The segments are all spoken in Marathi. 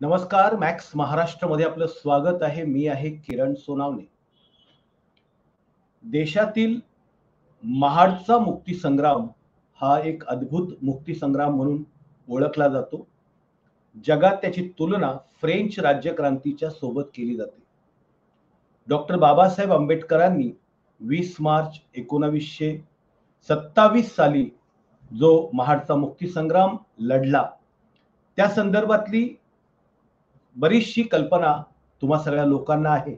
नमस्कार. मॅक्स महाराष्ट्रमध्ये आपलं स्वागत आहे. मी आहे किरण सोनावणे. देशातील महाडचा मुक्तीसंग्राम हा एक अद्भुत मुक्तीसंग्राम म्हणून ओळखला जातो. जगात त्याची तुलना फ्रेंच राज्यक्रांतीच्या सोबत केली जाते. डॉक्टर बाबासाहेब आंबेडकरांनी 20 मार्च 1927 साली जो महाडचा मुक्तीसंग्राम लढला, त्या संदर्भातली बरीचशी कल्पना तुम्हा सगळ्या लोकांना आहे.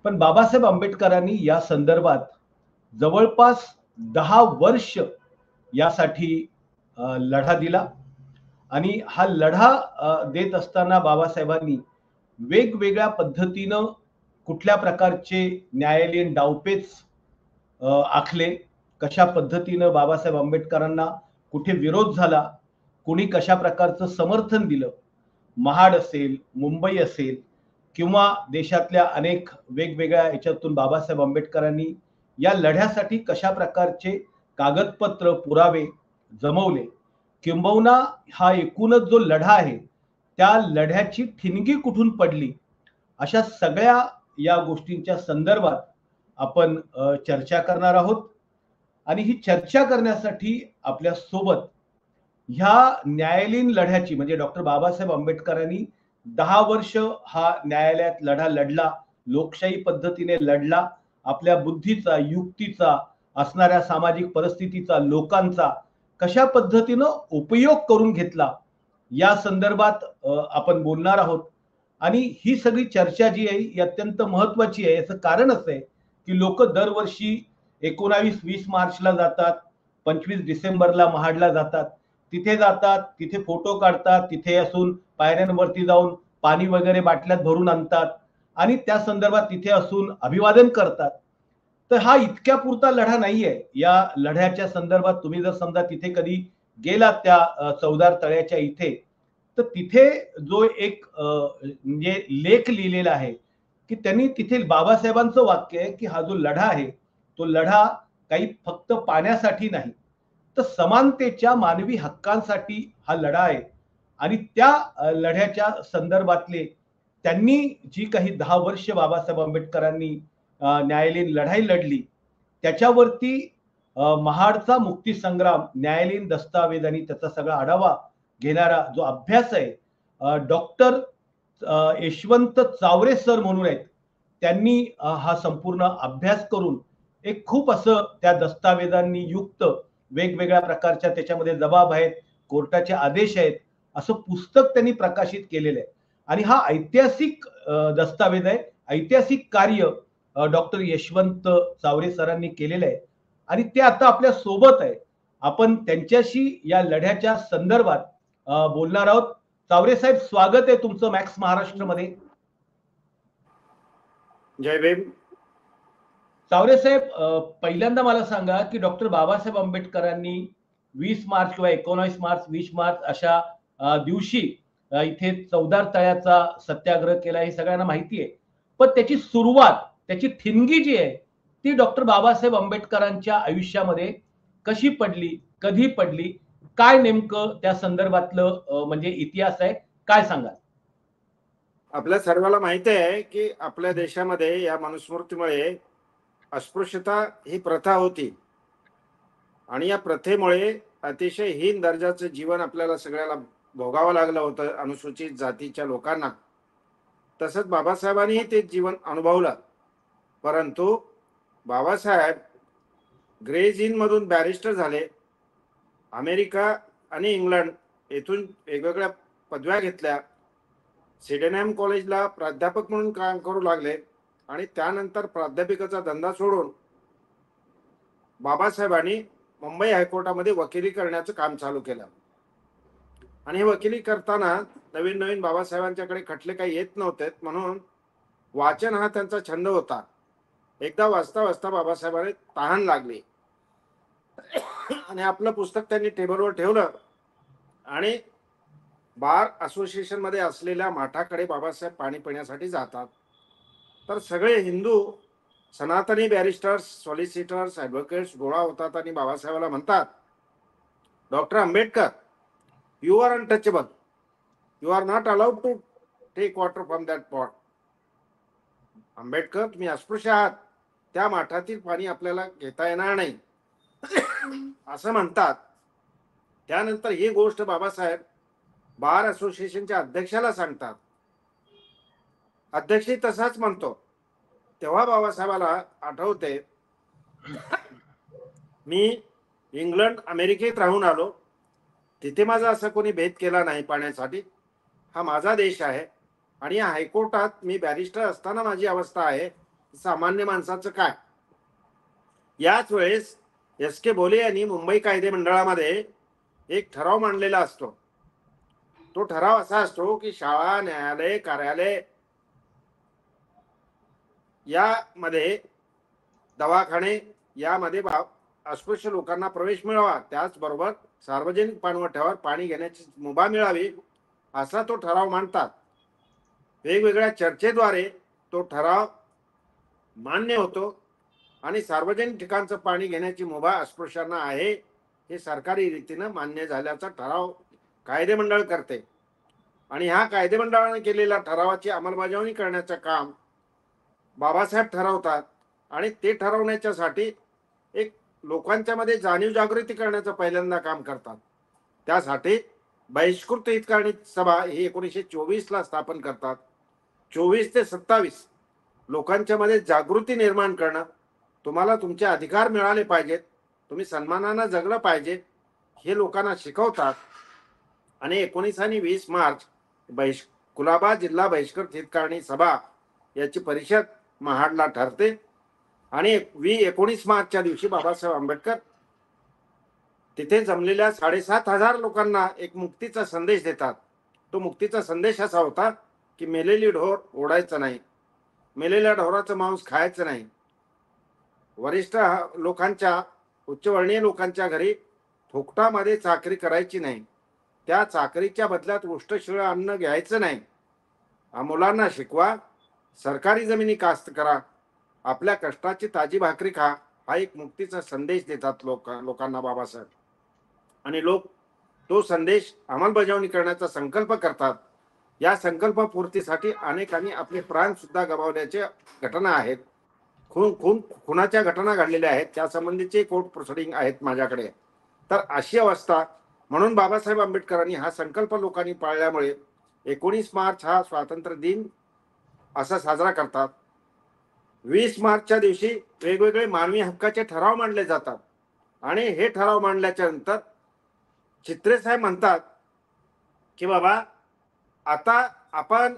पण बाबासाहेब आंबेडकरांनी या संदर्भात जवळपास 10 वर्ष यासाठी लढा दिला आणि हा लढा देत असताना बाबासाहेबांनी वेगवेगळ्या पद्धतीनं कुठल्या प्रकारचे न्यायालयीन डावपेच आखले, कशा पद्धतीनं बाबासाहेब आंबेडकरांना कुठे विरोध झाला, कुणी कशा प्रकारचं समर्थन दिलं, महाड असेल, मुंबई असेल किंवा देशातल्या अनेक वेगवेगळ्या याच्यातून बाबासाहेब आंबेडकरांनी या लढ्यासाठी कशा प्रकारचे कागदपत्र पुरावे जमवले, किंबहुना हा एकूणच जो लढा आहे त्या लढ्याची ठिणगी कुठून पडली, अशा सगळ्या या गोष्टींच्या संदर्भात आपण चर्चा करणार आहोत. आणि ही चर्चा करण्यासाठी आपल्या सोबत ह्या न्यायालयीन लढ्याची म्हणजे डॉक्टर बाबासाहेब आंबेडकरांनी 10 वर्ष हा न्यायालयात लढा लढला, लोकशाही पद्धतीने लढला, आपल्या बुद्धीचा, युक्तीचा, असणाऱ्या सामाजिक परिस्थितीचा, लोकांचा कशा पद्धतीनं उपयोग करून घेतला, या संदर्भात आपण बोलणार आहोत. आणि ही सगळी चर्चा जी आहे ही अत्यंत महत्वाची आहे. याचं कारण असं आहे की लोक दरवर्षी 19-20 मार्चला जातात, 25 डिसेंबरला महाडला जातात, तिथे जातात, तिथे फोटो काढतात, तिथे असून पायऱ्यांवरती जाऊन पाणी वगैरे बाटल्यात भरून आणतात आणि त्या संदर्भात तिथे असून अभिवादन करतात. तर हा इतक्या पुरता लढा नाहीये. या लढ्याच्या संदर्भात तुम्ही जर समजा तिथे कधी गेलात त्या चौदार तळ्याच्या इथे, तर तिथे जो एक म्हणजे लेख लिहिलेला आहे की त्यांनी तिथे बाबासाहेबांचं वाक्य आहे की हा जो लढा आहे तो लढा काही फक्त पाण्यासाठी नाही, तर समानतेच्या मानवी हक्कांसाठी हा लढा आहे. आणि त्या लढ्याच्या संदर्भातले त्यांनी जी काही 10 वर्ष बाबासाहेब आंबेडकरांनी न्यायालयीन लढाई लढली, त्याच्यावरती महाडचा मुक्तीसंग्राम न्यायालयीन दस्तावेज आणि त्याचा सगळा आढावा घेणारा जो अभ्यास आहे, डॉक्टर यशवंत चावरे सर म्हणून आहेत, त्यांनी हा संपूर्ण अभ्यास करून एक खूप असं त्या दस्तावेजांनी युक्त वेगवेगळ्या प्रकारच्या त्याच्यामध्ये जबाब आहेत, कोर्टाचे आदेश आहेत, असं पुस्तक त्यांनी प्रकाशित केलेलं आहे. आणि हा ऐतिहासिक दस्तावेज आहे, ऐतिहासिक कार्य डॉक्टर यशवंत चावरे सरांनी केलेलं आहे आणि ते आता आपल्या सोबत आहे. आपण त्यांच्याशी या लढ्याच्या संदर्भात बोलणार आहोत. चावरे साहेब, स्वागत आहे तुमचं मॅक्स महाराष्ट्रमध्ये. जय भीम. चावरे साहेब, पहिल्यांदा मला सांगा की डॉक्टर बाबासाहेब आंबेडकरांनी 20 मार्च किंवा 19 मार्च, 20 मार्च अशा दिवशी इथे चौदार तळ्याचा सत्याग्रह केला, हे सगळ्यांना माहिती आहे. पण त्याची सुरुवात, त्याची ठिणगी जी आहे ती डॉक्टर बाबासाहेब आंबेडकरांच्या आयुष्यामध्ये कशी पडली, कधी पडली, काय नेमकं त्या संदर्भातलं म्हणजे इतिहास आहे, काय सांगाल? आपल्या सर्वांना माहिती आहे की आपल्या देशामध्ये या मनुस्मृतीमुळे अस्पृश्यता ही प्रथा होती आणि या प्रथेमुळे अतिशय हीन दर्जाचं जीवन आपल्याला सगळ्याला भोगावं लागलं होतं, अनुसूचित जातीच्या लोकांना. तसंच बाबासाहेबांनीही ते जीवन अनुभवलं. परंतु बाबासाहेब ग्रेज इन मधून बॅरिस्टर झाले, अमेरिका आणि इंग्लंड येथून वेगवेगळ्या पदव्या घेतल्या, सिडेनहॅम कॉलेजला प्राध्यापक म्हणून काम करू लागले आणि त्यानंतर प्राध्यापकाचा धंदा सोडून बाबासाहेबांनी मुंबई हायकोर्टामध्ये वकिली करण्याचं काम चालू केलं. आणि हे वकिली करताना नवीन नवीन बाबासाहेबांच्याकडे खटले काही येत नव्हते, म्हणून वाचन हा त्यांचा छंद होता. एकदा वाचता वाचता बाबासाहेबांनी तहान लागली आणि आपलं पुस्तक त्यांनी टेबलवर ठेवलं आणि बार असोसिएशन मध्ये असलेल्या माठाकडे बाबासाहेब पाणी पिण्यासाठी जातात. तर सगळे हिंदू सनातनी बॅरिस्टर्स, सॉलिसिटर्स, ॲडव्होकेट्स गोळा होतात आणि बाबासाहेबांना म्हणतात, doctor Ambedkar, you are untouchable. You are not allowed to take water from that pot. Ambedkar, तुम्ही अस्पृश्य आहात, त्या माठातील पाणी आपल्याला घेता येणार नाही असं म्हणतात. त्यानंतर ही गोष्ट बाबासाहेब बार असोसिएशनच्या अध्यक्षाला सांगतात. अध्यक्ष तसाच म्हणतो. तेव्हा बाबासाहेबाला आठवते, मी इंग्लंड अमेरिकेत राहून आलो, तिथे माझा असा कोणी भेद केला नाही पाण्यासाठी. हा माझा देश आहे आणि या हायकोर्टात मी बॅरिस्टर असताना माझी अवस्था आहे, सामान्य माणसाचं काय. याच वेळेस एस के भोले यांनी मुंबई कायदे मंडळामध्ये एक ठराव मांडलेला असतो. तो ठराव असा असतो की शाळा, न्यायालय, कार्यालय यामध्ये, दवाखाने यामध्ये अस्पृश्य लोकांना प्रवेश मिळावा, त्याचबरोबर सार्वजनिक पाणवठ्यावर पाणी घेण्याची मुभा मिळावी, असा तो ठराव मांडतात. वेगवेगळ्या चर्चेद्वारे तो ठराव मान्य होतो आणि सार्वजनिक ठिकाणचं पाणी घेण्याची मुभा अस्पृश्यांना आहे हे सरकारी रीतीनं मान्य झाल्याचा ठराव कायदेमंडळ करते. आणि ह्या कायदेमंडळाने केलेल्या ठरावाची अंमलबजावणी करण्याचं काम बाबासाहेब ठरवतात. आणि ते ठरवण्याच्यासाठी एक लोकांच्या मध्ये जाणीव जागृती करण्याचं पहिल्यांदा काम करतात. त्यासाठी बहिष्कृत हितकाणी सभा ही 1924 ला स्थापन करतात. 24 ते 27 लोकांच्या मध्ये जागृती निर्माण करणं, तुम्हाला तुमचे अधिकार मिळाले पाहिजेत, तुम्ही सन्मानानं जगलं पाहिजे, हे लोकांना शिकवतात. आणि 19 आणि 20 मार्च कुलाबा जिल्हा बहिष्कृत हितकारणी सभा याची परिषद महाडला ठरते. आणि 19 मार्चच्या दिवशी बाबासाहेब आंबेडकर तिथे जमलेल्या 7,500 लोकांना एक मुक्तीचा संदेश देतात. तो मुक्तीचा संदेश असा होता की मेलेली ढोर ओढायचं नाही, मेलेल्या ढोराचं मांस खायचं नाही, वरिष्ठ लोकांच्या, उच्चवर्णीय लोकांच्या घरी फुकटामध्ये चाकरी करायची नाही, त्या चाकरीच्या बदल्यात उष्टशिळ अन्न घ्यायचं नाही, मुलांना शिकवा, सरकारी जमिनी कास्त करा, आपल्या कष्टाची ताजी भाकरी खा, हा एक मुक्तीचा संदेश देतात लोकांना बाबासाहेब. आणि लोक तो संदेश अंमलबजावणी करण्याचा संकल्प करतात. या संकल्पपूर्तीसाठी अनेकांनी आपले प्राण सुद्धा गमावल्याच्या घटना आहेत. खुनाच्या घटना घडलेल्या आहेत, त्या संबंधीचे कोर्ट प्रोसिडिंग आहेत माझ्याकडे. तर अशी अवस्था, म्हणून बाबासाहेब आंबेडकरांनी हा संकल्प लोकांनी पाळल्यामुळे 19 मार्च हा स्वातंत्र्य दिन असा साजरा करतात. 20 मार्चच्या दिवशी वेगवेगळे मानवी हक्काचे ठराव मांडले जातात. आणि हे ठराव मांडल्याच्या नंतर चित्रे साहेब म्हणतात की बाबा, आता आपण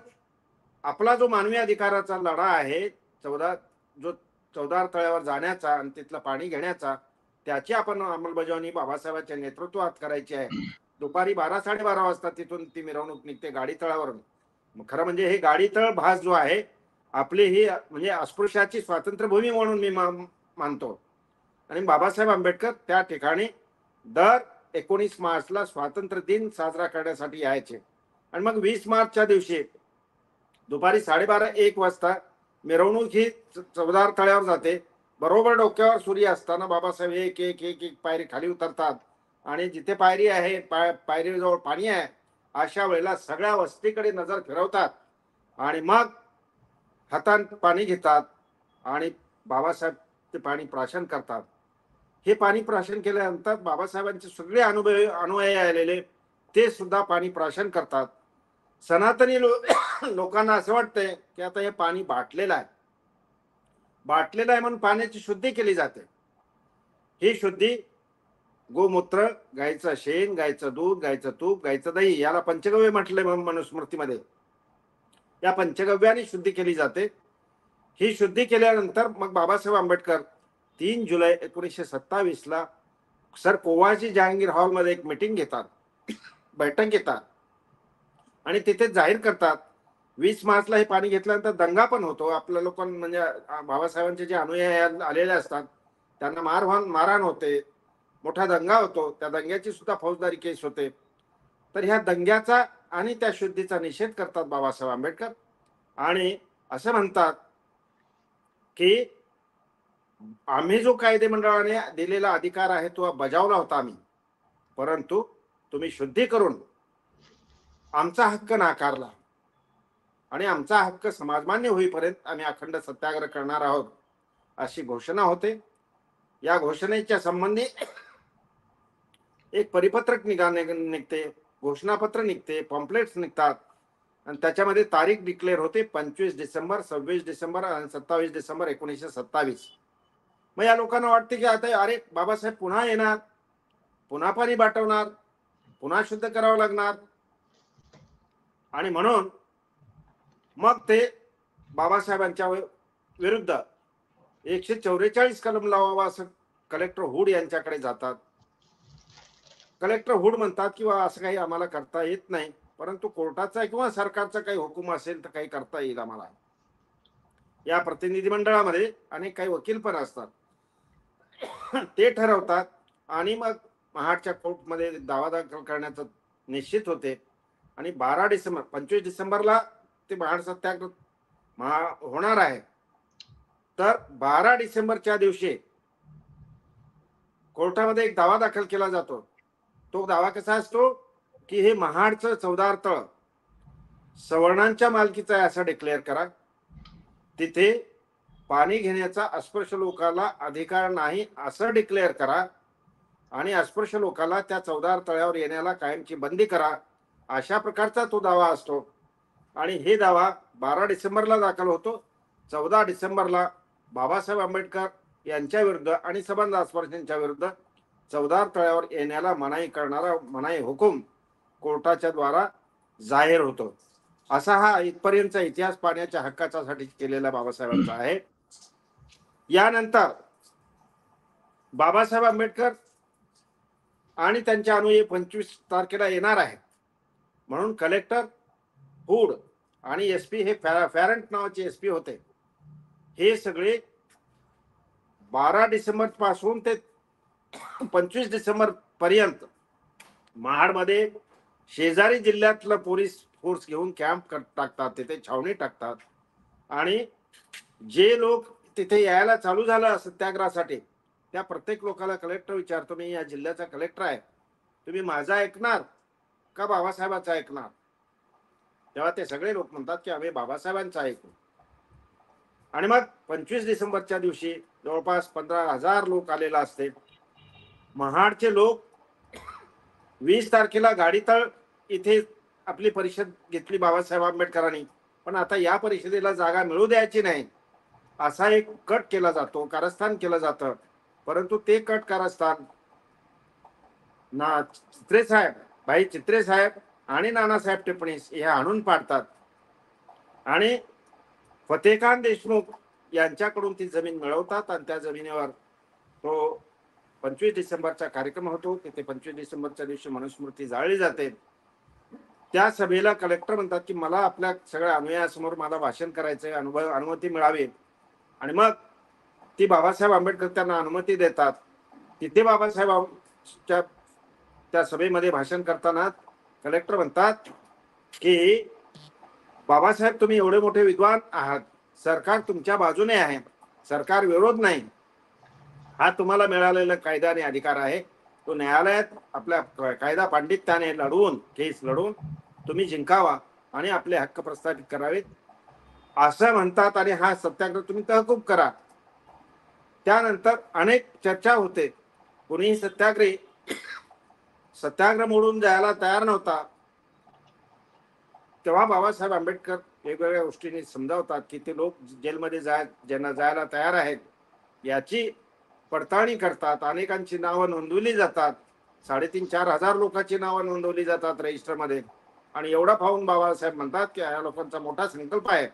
आपला जो मानवी अधिकाराचा लढा आहे, चौदार तळ्यावर जाण्याचा आणि तिथलं पाणी घेण्याचा, त्याची आपण अंमलबजावणी बाबासाहेबांच्या नेतृत्वात करायची आहे. दुपारी 12-12:30 वाजता तिथून ती मिरवणूक निघते गाडी तळावरून. खरं म्हणजे हे गाडी तळ भास जो आहे, आपली ही म्हणजे अस्पृश्याची स्वातंत्र्यभूमी म्हणून मी मानतो. आणि बाबासाहेब आंबेडकर त्या ठिकाणी दर 19 मार्चला स्वातंत्र्य दिन साजरा करण्यासाठी यायचे. आणि मग 20 मार्चच्या दिवशी दुपारी 12:30-1 वाजता मिरवणूक ही चौदार तळ्यावर जाते. बरोबर डोक्यावर सूर्य असताना बाबासाहेब एक एक एक एक पायरी खाली उतरतात. आणि जिथे पायरी आहे, पायरीजवळ पाणी आहे, अशा वेळेला सगळ्या वस्तीकडे नजर फिरवतात आणि मग हातात पाणी घेतात आणि बाबासाहेब ते पाणी प्राशन करतात. हे पाणी प्राशन केल्यानंतर बाबासाहेबांचे सगळे अनुयायी आलेले ते सुद्धा पाणी प्राशन करतात. सनातनी लोकांना असं वाटतंय की आता हे पाणी बाटलेलं आहे म्हणून पाण्याची शुद्धी केली जाते. ही शुद्धी गोमूत्र, गायचं शेण, गायचं दूध, गायचं तूप, गायचं दही, याला पंचगव्य म्हटलंय मनुस्मृतीमध्ये. या पंचगव्याने शुद्धी केली जाते. ही शुद्धी केल्यानंतर मग बाबासाहेब आंबेडकर 3 जुलै 1927 ला सर कोवाजी जहांगीर हॉलमध्ये एक मीटिंग घेतात, बैठक घेतात आणि तिथे जाहीर करतात. 20 मार्चला हे पाणी घेतल्यानंतर दंगा पण होतो. आपल्या लोकांना म्हणजे बाबासाहेबांचे जे अनुयायी आलेले असतात त्यांना मारहाण होते, मोठा दंगा होतो. त्या दंग्याची सुद्धा फौजदारी केस होते. तर ह्या दंग्याचा आणि त्या शुद्धीचा निषेध करतात बाबासाहेब आंबेडकर आणि असं म्हणतात की आम्ही जो कायदे मंडळाने दिलेला अधिकार आहे तो बजावला होता आम्ही, परंतु तुम्ही शुद्धी करून आमचा हक्क नाकारला आणि आमचा हक्क समाजमान्य होईपर्यंत आम्ही अखंड सत्याग्रह करणार आहोत अशी घोषणा होते. या घोषणेच्या संबंधी एक परिपत्रक निघते, घोषणापत्र निघते, पॉम्पलेट्स निघतात आणि त्याच्यामध्ये तारीख डिक्लेअर होते 25 डिसेंबर, 26 डिसेंबर आणि 27 डिसेंबर 1927. मग या लोकांना वाटते की आता अरे बाबासाहेब पुन्हा येणार, पुन्हा पाणी पाठवणार, पुन्हा शुद्ध करावं लागणार आणि म्हणून मग ते बाबासाहेबांच्या विरुद्ध 144 कलम लावावा असं कलेक्टर हुड यांच्याकडे जातात. कलेक्टर हुड म्हणतात की असं काही आम्हाला करता येत नाही, परंतु कोर्टाचा किंवा सरकारचा काही हुकूम असेल तर काही करता येईल आम्हाला. या प्रतिनिधी मंडळामध्ये अनेक काही वकील पण असतात, ते ठरवतात आणि मग महाडच्या कोर्टमध्ये दावा दाखल करण्याचं निश्चित होते आणि 12 डिसेंबर 25 डिसेंबरला ते महाड सत्याग्रह होणार आहे. तर 12 डिसेंबरच्या दिवशी कोर्टामध्ये एक दावा दाखल केला जातो. तो दावा कसा असतो की हे महाडचं चौदार तळ सवर्णांच्या मालकीचं आहे असं डिक्लेअर करा. तिथे पाणी घेण्याचा अस्पृश्य लोकांना अधिकार नाही असं डिक्लेअर करा आणि अस्पृश्य लोकांना त्या चौदार तळ्यावर येण्याला कायमची बंदी करा. अशा प्रकारचा तो दावा असतो आणि हे दावा 12 डिसेंबरला दाखल होतो. 14 डिसेंबरला बाबासाहेब आंबेडकर यांच्या विरुद्ध आणि सबंध अस्पृश्यांच्या विरुद्ध चौदार तळ्यावर येण्याला मनाई करणारा मनाई हुकूम कोर्टाच्या द्वारा जाहीर होतो. असा हा इथपर्यंतचा इतिहास पाण्याच्या हक्काच्या साठी केलेला बाबासाहेबांचा आहे. यानंतर बाबासाहेब आंबेडकर आणि त्यांच्या अनुयायी 25 तारखेला येणार आहे म्हणून कलेक्टर हुड आणि एसपी हे फॅरंट नावाचे एसपी होते, हे सगळे 12 डिसेंबर पासून ते 25 डिसेंबर पर्यंत महाडमध्ये शेजारी जिल्ह्यातलं पोलीस फोर्स घेऊन कॅम्प टाकतात, तिथे छावणी टाकतात आणि जे लोक तिथे यायला चालू झालं सत्याग्रहासाठी त्या प्रत्येक लोकांना कलेक्टर विचारतो, मी या जिल्ह्याचा कलेक्टर आहे, तुम्ही माझा ऐकणार का बाबासाहेबांचा ऐकणार? तेव्हा ते सगळे लोक म्हणतात की आम्ही बाबासाहेबांचा ऐकू. आणि मग 25 डिसेंबरच्या दिवशी जवळपास 15,000 लोक आलेला असते. महाडचे लोक 20 तारखेला गाडीतळ इथे आपली परिषद घेतली बाबासाहेब आंबेडकरांनी, पण आता या परिषदेला जागा मिळू द्यायची नाही असा एक कट केला जातो, कारस्थान केलं जातं. परंतु ते कट कारस्थान चित्रे साहेब, भाई चित्रे साहेब आणि नानासाहेब टिपणीस हे आणून पाडतात आणि फतेखान देशमुख यांच्याकडून ती जमीन मिळवतात आणि त्या जमिनीवर तो 25 डिसेंबरचा कार्यक्रम होतो. तिथे 25 डिसेंबरच्या दिवशी मनुस्मृती जाळली जाते. त्या सभेला कलेक्टर म्हणतात की मला आपल्या सगळ्या अनुयायांसमोर मला भाषण करायचंय, अनुमती मिळावी आणि मग ती बाबासाहेब आंबेडकर त्यांना अनुमती देतात. तिथे बाबासाहेब त्या सभेमध्ये भाषण करताना कलेक्टर म्हणतात की बाबासाहेब तुम्ही एवढे मोठे विद्वान आहात, सरकार तुमच्या बाजूने आहे, सरकार विरोध नाही, हा तुम्हाला मिळालेला कायदा आणि अधिकार आहे, तो न्यायालयात आपल्या कायदा पांडित्याने लढवून केस लढवून तुम्ही जिंकावा आणि आपले हक्क प्रस्थापित करावेत असं म्हणतात आणि हा सत्याग्रह तुम्ही तहकूब करा. त्यानंतर अनेक चर्चा होते. कुणीही सत्याग्रह मोडून जायला तयार नव्हता. तेव्हा बाबासाहेब आंबेडकर वेगवेगळ्या गोष्टींनी समजावतात की ते लोक जेलमध्ये ज्यांना जायला तयार आहेत याची पडताळणी करतात. अनेकांची नावं नोंदवली जातात, 3,500-4,000 हजार लोकांची नावं नोंदवली जातात रजिस्टरमध्ये आणि एवढा पाहून बाबासाहेब म्हणतात की या लोकांचा मोठा संकल्प आहे.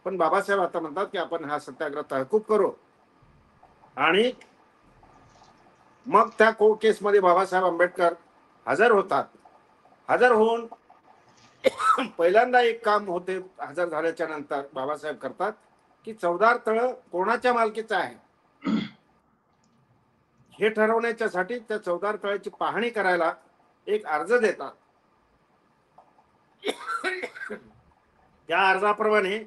पण बाबासाहेब आता म्हणतात की आपण हा सत्याग्रह तहकूब करू आणि मग त्या कोर्ट केसमध्ये बाबासाहेब आंबेडकर हजर होतात. हजर होऊन पहिल्यांदा एक काम होते, हजर झाल्याच्या नंतर बाबासाहेब करतात की चौदार तळ कोणाच्या मालकीचं आहे हे ठरवण्याच्यासाठी त्या चौदार तळ्याची पाहणी करायला एक अर्ज देतात. त्या अर्जाप्रमाणे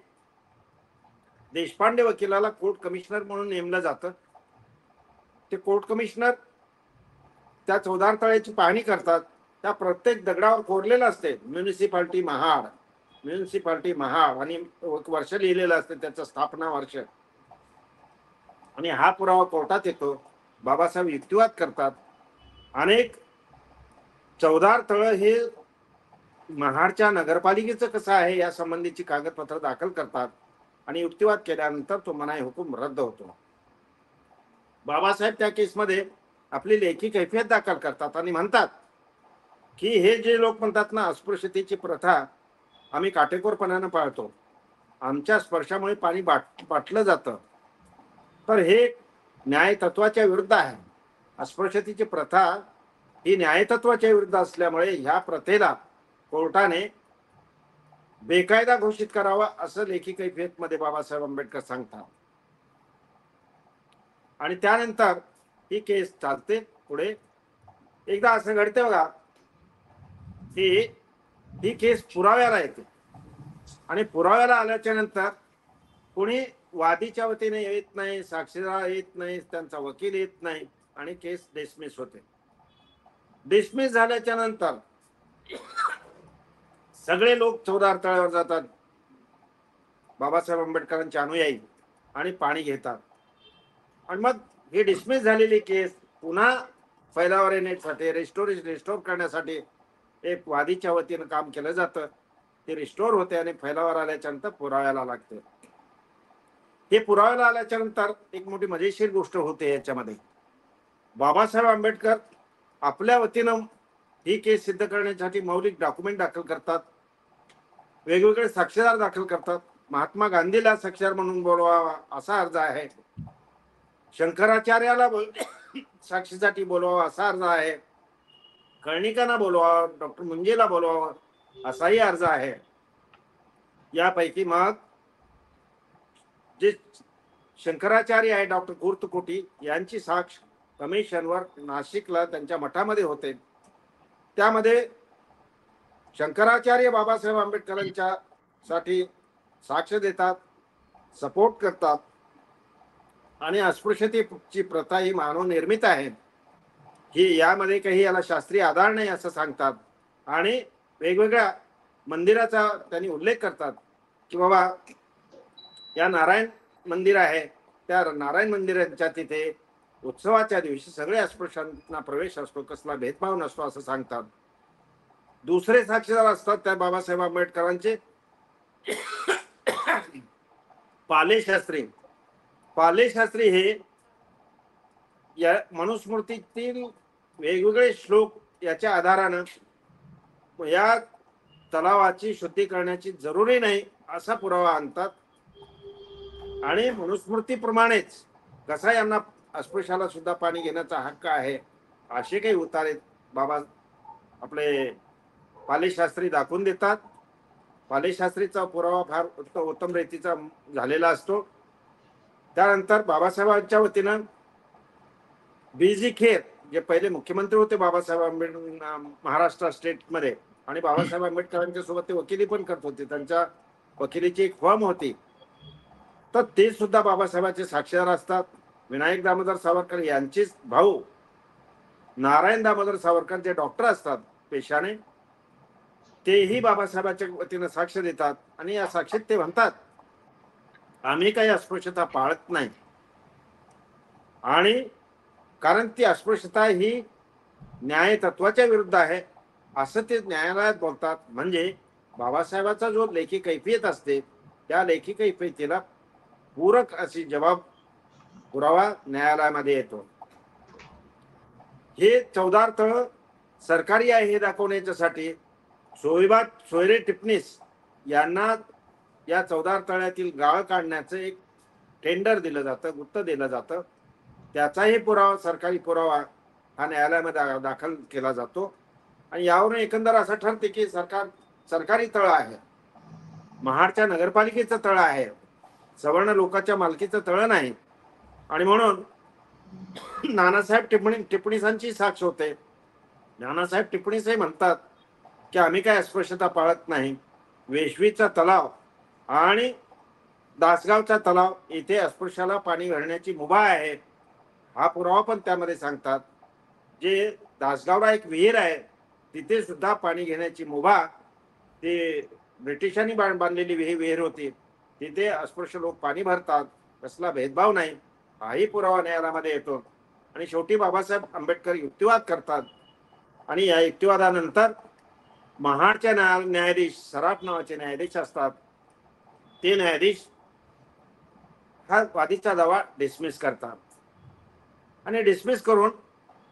देशपांडे वकिलाला कोर्ट कमिशनर म्हणून नेमलं जातं. ते कोर्ट कमिशनर त्या चौदार तळ्याची पाहणी करतात त्या प्रत्येक दगडावर कोरलेलं असते म्युनिसिपालिटी महाड, म्युनिसिपालिटी महाड, आणि वर्ष लिहिलेलं असते, त्याचं स्थापना वर्ष. आणि हा पुरावा कोर्टात येतो. बाबासाहेब युक्तिवाद करतात. अनेक चौदार तळ हे महाडच्या नगरपालिकेचं कसं आहे या संबंधीची कागदपत्र दाखल करतात आणि युक्तिवाद केल्यानंतर तो मनाई हुकूम रद्द होतो. बाबासाहेब त्या केसमध्ये आपली लेखी कैफियत दाखल करतात आणि म्हणतात की हे जे लोक म्हणतात ना, अस्पृश्यतेची प्रथा आम्ही काटेकोरपणाने पाळतो, आमच्या स्पर्शामुळे पाणी बाटलं जातं, तर हे न्यायतत्वाच्या विरुद्ध आहे. अस्पृश्यतेची प्रथा ही न्यायतत्वाच्या विरुद्ध असल्यामुळे ह्या प्रथेला कोर्टाने बेकायदा घोषित करावा असं लेखी कैफियतमध्ये बाबासाहेब आंबेडकर सांगतात. आणि त्यानंतर ही केस चालते पुढे. एकदा असं घडते बघा की ही केस पुराव्याला येते आणि पुराव्याला आल्याच्या नंतर कोणी वादीच्या वतीने येत नाही, साक्षीदार येत नाही, त्यांचा वकील येत नाही आणि केस डिसमिस होते. डिसमिस झाल्याच्या नंतर सगळे लोक चौदार तळ्यावर जातात, बाबासाहेब आंबेडकरांचे अनुयायी, आणि पाणी घेतात. आणि मग ही डिसमिस झालेली केस पुन्हा फैलावर येण्यासाठी रिस्टोर करण्यासाठी एक वादीच्या वतीनं काम केलं जातं. ते रिस्टोर होते आणि फैलावर आल्याच्या नंतर पुराव्याला लागते. हे पुराव्याला आल्याच्या नंतर एक मोठी मजेशीर गोष्ट होते याच्यामध्ये. बाबासाहेब आंबेडकर आपल्या वतीनं ही केस सिद्ध करण्यासाठी मौलिक डॉक्युमेंट दाखल करतात, वेगवेगळे साक्षीदार दाखल करतात. महात्मा गांधीला साक्षीदार म्हणून बोलवावा असा अर्ज आहे, शंकराचार्याला साक्षीसाठी बोलवावा असा अर्ज आहे, कर्णिकांना बोलवावा, डॉक्टर मुंजेला बोलवावा असाही अर्ज आहे. यापैकी मग जे शंकराचार्य आहे डॉक्टर कुर्तकोटी यांची साक्ष कमिशनवर नाशिकला त्यांच्या मठामध्ये होते. त्यामध्ये शंकराचार्य बाबासाहेब आंबेडकरांच्या साठी साक्ष देतात, सपोर्ट करतात आणि अस्पृश्यतेची प्रथा ही मानवनिर्मित आहे, ही यामध्ये काही याला शास्त्रीय आधार नाही असं सांगतात. आणि वेगवेगळ्या मंदिराचा त्यांनी उल्लेख करतात की बाबा या नारायण मंदिर आहे, त्या नारायण मंदिराच्या तिथे उत्सवाच्या दिवशी सगळे अस्पृश्यांना प्रवेश असतो, कसला भेदभाव नसतो असं सांगतात. दुसरे साक्षीदार असतात त्या बाबासाहेब आंबेडकरांचे पाले शास्त्री. पाले शास्त्री हे या मनुस्मृतीतील वेगवेगळे श्लोक याच्या आधारानं या तलावाची शुद्धी करण्याची जरुरी नाही असा पुरावा आणतात. आणि मनुस्मृतीप्रमाणेच कसा यांना अस्पृश्याला सुद्धा पाणी घेण्याचा हक्क आहे असे काही उतारे बाबा आपले पालेशास्त्री दाखवून देतात. पालेशास्त्रीचा पुरावा फार उत्तम रीतीचा झालेला असतो. त्यानंतर बाबासाहेबांच्या वतीनं बीजी खेर जे पहिले मुख्यमंत्री होते बाबासाहेब आंबेडकर महाराष्ट्र स्टेटमध्ये, आणि बाबासाहेब आंबेडकरांच्या सोबत ते वकिली पण करत होते, त्यांच्या वकिलीची एक फर्म होती, तर ते सुद्धा बाबासाहेबांचे साक्षीदार असतात. विनायक दामोदर सावरकर यांचेच भाऊ नारायण दामोदर सावरकर जे डॉक्टर असतात पेशाने, तेही बाबासाहेबांच्या वतीनं साक्ष देतात. आणि या साक्षीत ते म्हणतात आम्ही काही अस्पृश्यता पाळत नाही, आणि कारण ती अस्पृश्यता ही न्याय तत्वाच्या विरुद्ध आहे असं ते न्यायालयात बोलतात. म्हणजे बाबासाहेबांचा जो लेखी कैफियत असते त्या लेखी कैफियतीला पूरक अशी जबाब पुरावा न्यायालयामध्ये येतो. हे चौदार तळ सरकारी आहे हे दाखवण्याच्यासाठी सोयरे टिपणीस यांना या चौदार तळ्यातील गाळ काढण्याचं एक टेंडर दिलं जातं, गुत्त दिलं जातं. त्याचाही पुरावा, सरकारी पुरावा हा न्यायालयामध्ये दाखल केला जातो. आणि यावरून एकंदर असं ठरते की सरकारी तळ आहे, महाडच्या नगरपालिकेचं तळ आहे, सवर्ण लोकांच्या मालकीचं तळ नाही. आणि म्हणून नानासाहेब टिपणीसांची साक्ष होते. नानासाहेब टिपणीसही म्हणतात की आम्ही काय अस्पृश्यता पाळत नाही. वेशवीचा तलाव आणि दासगावचा तलाव इथे अस्पृश्याला पाणी भरण्याची मुभा आहे हा पुरावा पण त्यामध्ये सांगतात. जे दासगावला एक विहीर आहे तिथे सुद्धा पाणी घेण्याची मुभा, ते ब्रिटिशांनी बांधलेली विहीर होती, तिथे अस्पृश्य लोक पाणी भरतात, कसला भेदभाव नाही, हाही पुरावा न्यायालयामध्ये येतो. आणि शेवटी बाबासाहेब आंबेडकर युक्तिवाद करतात आणि या युक्तिवादानंतर महाडच्या न्यायाधीश सराफ नावाचे न्यायाधीश असतात, ते न्यायाधीश हा वादीचा दावा डिसमिस करतात. आणि डिसमिस करून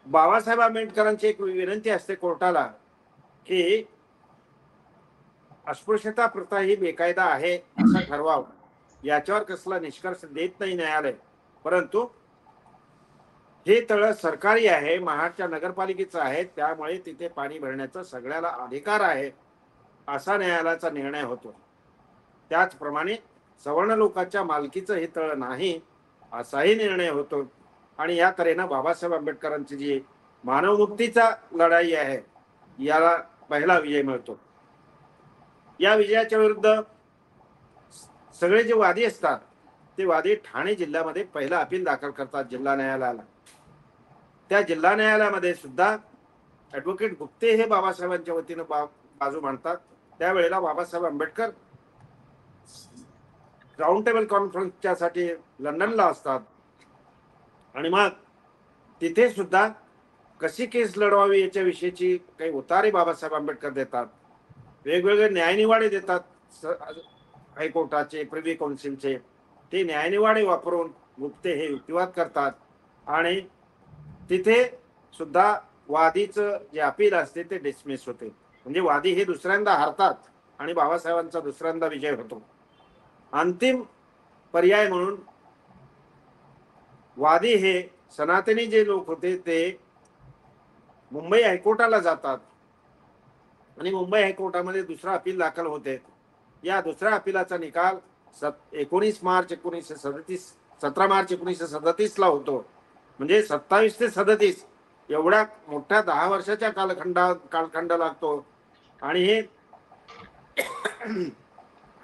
बाबासाहेब आंबेडकरांची एक विनंती असते कोर्टाला की अस्पृश्यता प्रथा ही बेकायदा आहे असं ठरवावं. याच्यावर कसला निष्कर्ष देत नाही न्यायालय, परंतु हे तळ सरकारी आहे, महाडच्या नगरपालिकेचं आहे, त्यामुळे तिथे पाणी भरण्याचा सगळ्याला अधिकार आहे असा न्यायालयाचा निर्णय होतो. त्याचप्रमाणे सवर्ण लोकांच्या मालकीचं हे तळ नाही असाही निर्णय होतो. आणि या तऱ्हेनं बाबासाहेब आंबेडकरांची जी मानवमुक्तीचा लढाई आहे याला पहिला विजय मिळतो. या विजयाच्या विरुद्ध सगळे जे वादी असतात ते वादी ठाणे जिल्ह्यामध्ये पहिला अपील दाखल करतात जिल्हा न्यायालयाला. त्या जिल्हा न्यायालयामध्ये सुद्धा ऍडव्होकेट गुप्ते हे बाबासाहेबांच्या वतीनं बाजू मांडतात. त्यावेळेला बाबासाहेब आंबेडकर राऊंड टेबल कॉन्फरन्सच्या साठी लंडनला असतात. आणि मग तिथे सुद्धा कशी केस लढवावी याच्या विषयीची काही उतारे बाबासाहेब आंबेडकर देतात. वेगवेगळे न्यायनिवाडे देतात हायकोर्टाचे, प्रिव्ही काउन्सिलचे. ते न्यायनिवाडे वापरून गुप्ते हे युक्तिवाद करतात आणि तिथे सुद्धा वादीचं जे अपील असते ते डिसमिस होते. म्हणजे वादी हे दुसऱ्यांदा हारतात आणि बाबासाहेबांचा दुसऱ्यांदा विजय होतो. अंतिम पर्याय म्हणून वादी हे सनातनी जे लोक होते ते मुंबई हायकोर्टाला जातात आणि मुंबई हायकोर्टामध्ये दुसरा अपील दाखल होते. या दुसऱ्या अपीलाचा निकाल 17 मार्च 1937 ला होतो. म्हणजे 27 ते 37 एवढ्या मोठ्या 10 वर्षाच्या कालखंड लागतो. आणि हे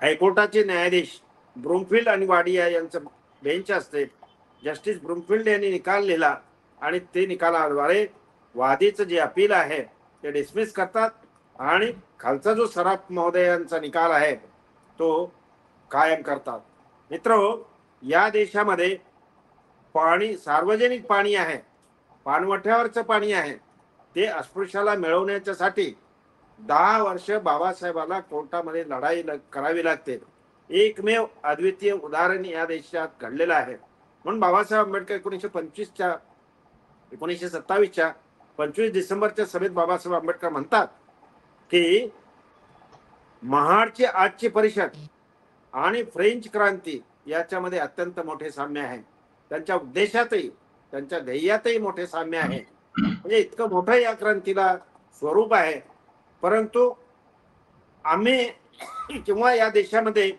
हायकोर्टाचे न्यायाधीश ब्रूमफिल्ड आणि वाडिया यांचं बेंच असते. जस्टिस ब्रूमफिल्ड यांनी निकाल लिहिला आणि ते निकालाद्वारे वादीचं जे अपील आहे ते डिसमिस करतात आणि खालचा जो सराफ महोदयांचा निकाल आहे तो कायम करतात. मित्रहो, या देशामध्ये पाणी, सार्वजनिक पाणी आहे, पाणवठ्यावरचं पाणी आहे, ते अस्पृश्याला मिळवण्यासाठी 10 वर्ष बाबासाहेबाला कोर्टामध्ये लढाई करावी लागते. एकमेव अद्वितीय उदाहरण या देशात घडलेलं आहे. म्हणून बाबासाहेब आंबेडकर 1927च्या 25 डिसेंबरच्या सभेत बाबासाहेब आंबेडकर म्हणतात की महाडची आजची परिषद आणि फ्रेंच क्रांती याच्यामध्ये अत्यंत मोठे साम्य आहे. त्यांच्या उद्देशातही त्यांच्या ध्येयातही मोठे साम्य आहे. म्हणजे इतकं मोठं या क्रांतीला स्वरूप आहे. परंतु आम्ही किंवा या देशामध्ये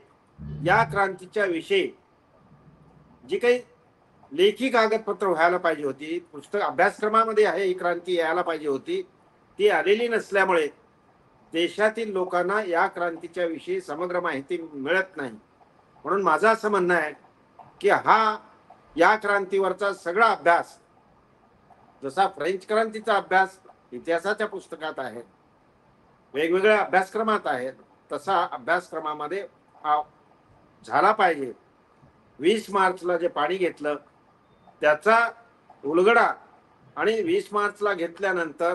या क्रांतीच्या विषयी जी काही लेखी कागदपत्र व्हायला पाहिजे होती, पुस्तक अभ्यासक्रमामध्ये आहे ही क्रांती यायला पाहिजे होती, ती आलेली नसल्यामुळे देशातील लोकांना या क्रांतीच्या विषयी समग्र माहिती मिळत नाही. म्हणून माझं असं म्हणणं आहे की या क्रांतीवरचा सगळा अभ्यास, जसा फ्रेंच क्रांतीचा अभ्यास इतिहासाच्या पुस्तकात आहे, वेगवेगळ्या अभ्यासक्रमात आहेत, तसा अभ्यासक्रमामध्ये झाला पाहिजे. 20 मार्चला जे पाणी घेतलं त्याचा उलगडा आणि 20 मार्चला घेतल्यानंतर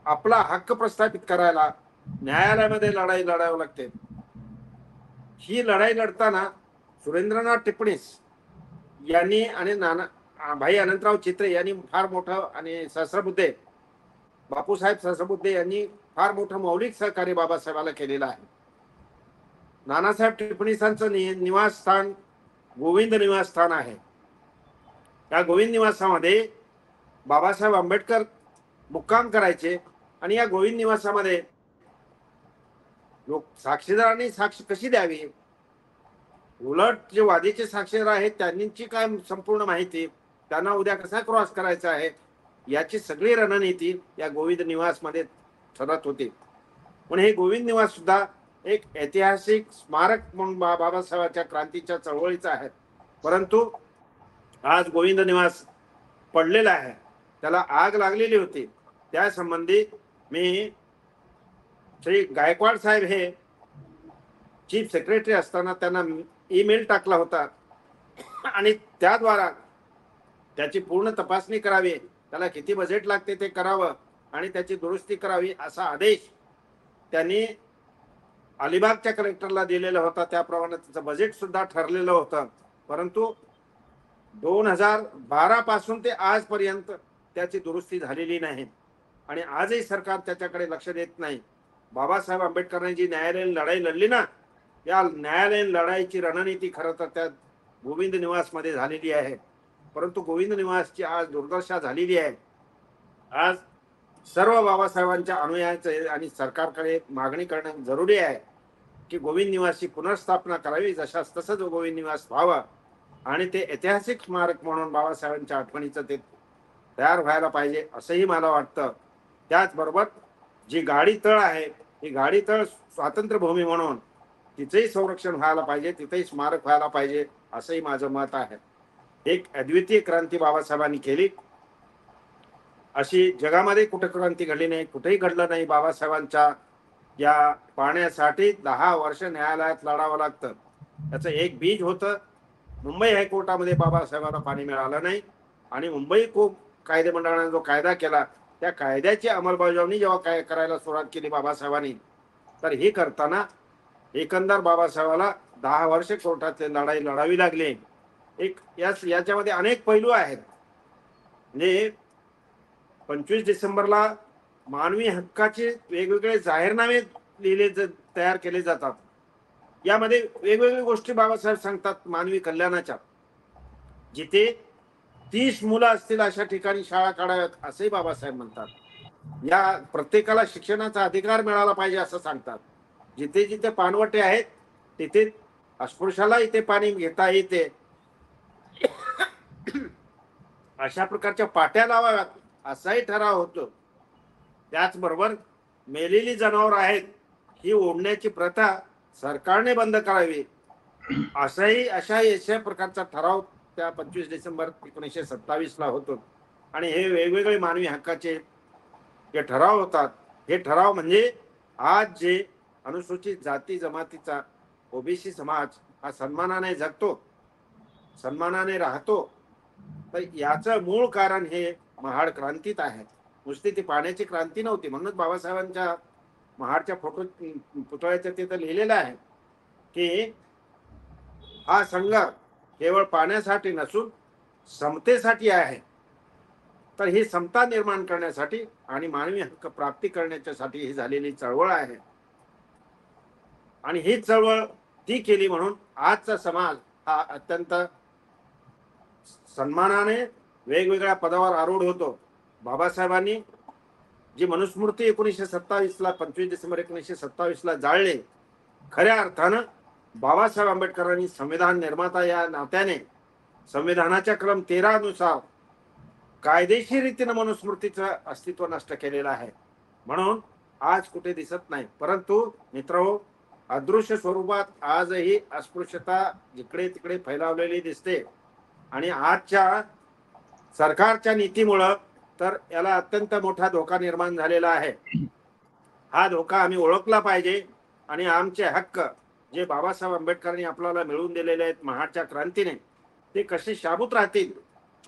आपला हक्क प्रस्थापित करायला न्यायालयामध्ये लढाई लढावी लागते. ही लढाई लढताना सुरेंद्रनाथ टिपणीस यांनी आणि भाई अनंतराव चित्रे यांनी फार मोठं, आणि सहस्रबुद्धे, बापूसाहेब सहस्रबुद्धे यांनी फार मोठं मौलिक सहकार्य बाबासाहेबाला केलेलं आहे. नानासाहेब टिपणीसांचं निवासस्थान गोविंद निवासस्थान आहे. या गोविंद निवासामध्ये बाबासाहेब आंबेडकर मुक्काम करायचे आणि या गोविंद निवासामध्ये लोक साक्षीदारांनी साक्ष कशी द्यावी, उलट जे वादीचे साक्षीदार आहेत त्यांची काय संपूर्ण माहिती, त्यांना उद्या कसा क्रॉस करायचा आहे याची सगळी रणनीती या गोविंद निवास मध्ये ठरत होती. पण हे गोविंद निवास सुद्धा एक ऐतिहासिक स्मारक म्हणून बाबासाहेबांच्या क्रांतीच्या चळवळीचा आहे. परंतु आज गोविंद निवास पडलेला आहे, त्याला आग लागलेली होती. त्या संबंधी मी श्री गायकवाड साहेब हे चीफ सेक्रेटरी असताना त्यांना ईमेल टाकला होता आणि त्याद्वारा त्याची पूर्ण तपासणी करावी, त्याला किती बजेट लागते ते करावं आणि त्याची दुरुस्ती करावी असा आदेश त्यांनी अलिबागच्या कलेक्टरला दिलेला होता. त्याप्रमाणे त्याचं बजेट सुद्धा ठरलेलं होतं. परंतु 2012 पासून ते आजपर्यंत त्याची दुरुस्ती झालेली नाही आणि आजही सरकार त्याच्याकडे लक्ष देत नाही. बाबासाहेब आंबेडकरांनी जी न्यायालयीन लढाई लढली ना, या न्यायालयीन लढाईची रणनीती खरं तर त्या गोविंद निवासमध्ये झालेली आहे. परंतु गोविंद निवासची आज दुर्दशा झालेली आहे. आज सर्व बाबासाहेबांच्या अनुयायांचे आणि सरकारकडे मागणी करणे जरुरी आहे की गोविंद निवासची पुनर्स्थापना करावी, जशास तसंच गोविंद निवास व्हावं आणि ते ऐतिहासिक स्मारक म्हणून बाबासाहेबांच्या आठवणीचं ते तयार व्हायला पाहिजे असंही मला वाटतं. त्याचबरोबर जी गाडी तळ आहे, ही गाडी तळ स्वातंत्र्यभूमी म्हणून तिचेही संरक्षण व्हायला पाहिजे, तिथेही स्मारक व्हायला पाहिजे असंही माझं मत आहे. एक अद्वितीय क्रांती बाबासाहेबांनी केली, अशी जगामध्ये कुठे क्रांती घडली नाही, कुठेही घडलं नाही. बाबासाहेबांच्या या पाण्यासाठी 10 वर्ष न्यायालयात लढावं लागतं. त्याचं एक बीज होतं. मुंबई हायकोर्टामध्ये बाबासाहेबांना पाणी मिळालं नाही आणि मुंबई कायदे मंडळाने जो कायदा केला, त्या कायद्याची अंमलबजावणी जेव्हा काय करायला सुरुवात केली बाबासाहेबांनी, तर हे करताना एकंदर बाबासाहेबाला 10 वर्ष कोर्टातली लढाई लढावी लागली. याच्यामध्ये अनेक पैलू आहेत. म्हणजे 25 डिसेंबरला मानवी हक्काचे वेगवेगळे जाहीरनामे तयार केले जातात. यामध्ये वेगवेगळ्या गोष्टी बाबासाहेब सांगतात मानवी कल्याणाच्या. जिथे 30 मुलं असतील अशा ठिकाणी शाळा काढाव्यात असंही बाबासाहेब म्हणतात. या प्रत्येकाला शिक्षणाचा अधिकार मिळाला पाहिजे असं सांगतात. जिथे जिथे पाणवटे आहेत तिथे अस्पृश्याला इथे पाणी घेता येते अशा प्रकारच्या पाट्या लावाव्यात असाही ठराव होतो. त्याचबरोबर मेलेली जनावर आहेत ही ओढण्याची प्रथा सरकारने बंद करावी अशा प्रकारचा ठराव त्या 25 डिसेंबर 1927 ला होतो. आणि हे वेगवेगळे मानवी हक्काचे जे ठराव होतात, हे ठराव म्हणजे आज जे अनुसूचित जाती जमातीचा ओबीसी समाज हा सन्मानाने जगतो, सन्मानाने राहतो, तर याचं मूळ कारण हे महाड क्रांतीत आहे. नुसती ती पाण्याची क्रांती नव्हती. म्हणूनच बाबासाहेबांच्या महाडच्या पुतळ्याच्या तिथं लिहिलेलं आहे की हा संघर्ष केवळ पाण्यासाठी नसून समतेसाठी आहे. तर ही समता निर्माण करण्यासाठी आणि मानवी हक्क प्राप्ती करण्यासाठी ही झालेली चळवळ आहे. आणि ही चळवळ ती केली म्हणून आजचा समाज हा अत्यंत सन्मानाने वेगवेगळ्या पदावर आरूढ होतो. बाबासाहेबांनी जी मनुस्मृती 1927 ला 25 डिसेंबर 1927 ला जाळले, खऱ्या अर्थानं बाबासाहेब आंबेडकरांनी संविधान निर्माता या नात्याने संविधानाच्या कलम 13 नुसार कायदेशीर रीतीने मनुस्मृतीचं अस्तित्व नष्ट केलेलं आहे. म्हणून आज कुठे दिसत नाही. परंतु मित्रहो, अदृश्य स्वरूपात आजही अस्पृश्यता जिकडे तिकडे फैलावलेली दिसते आणि आजच्या सरकारच्या नीतीमुळं तर याला अत्यंत मोठा धोका निर्माण झालेला आहे. हा धोका आम्ही ओळखला पाहिजे आणि आमचे हक्क जे बाबासाहेब आंबेडकरांनी आपल्याला मिळवून दिलेले आहेत महाडच्या क्रांतीने, ते कसे शाबूत राहतील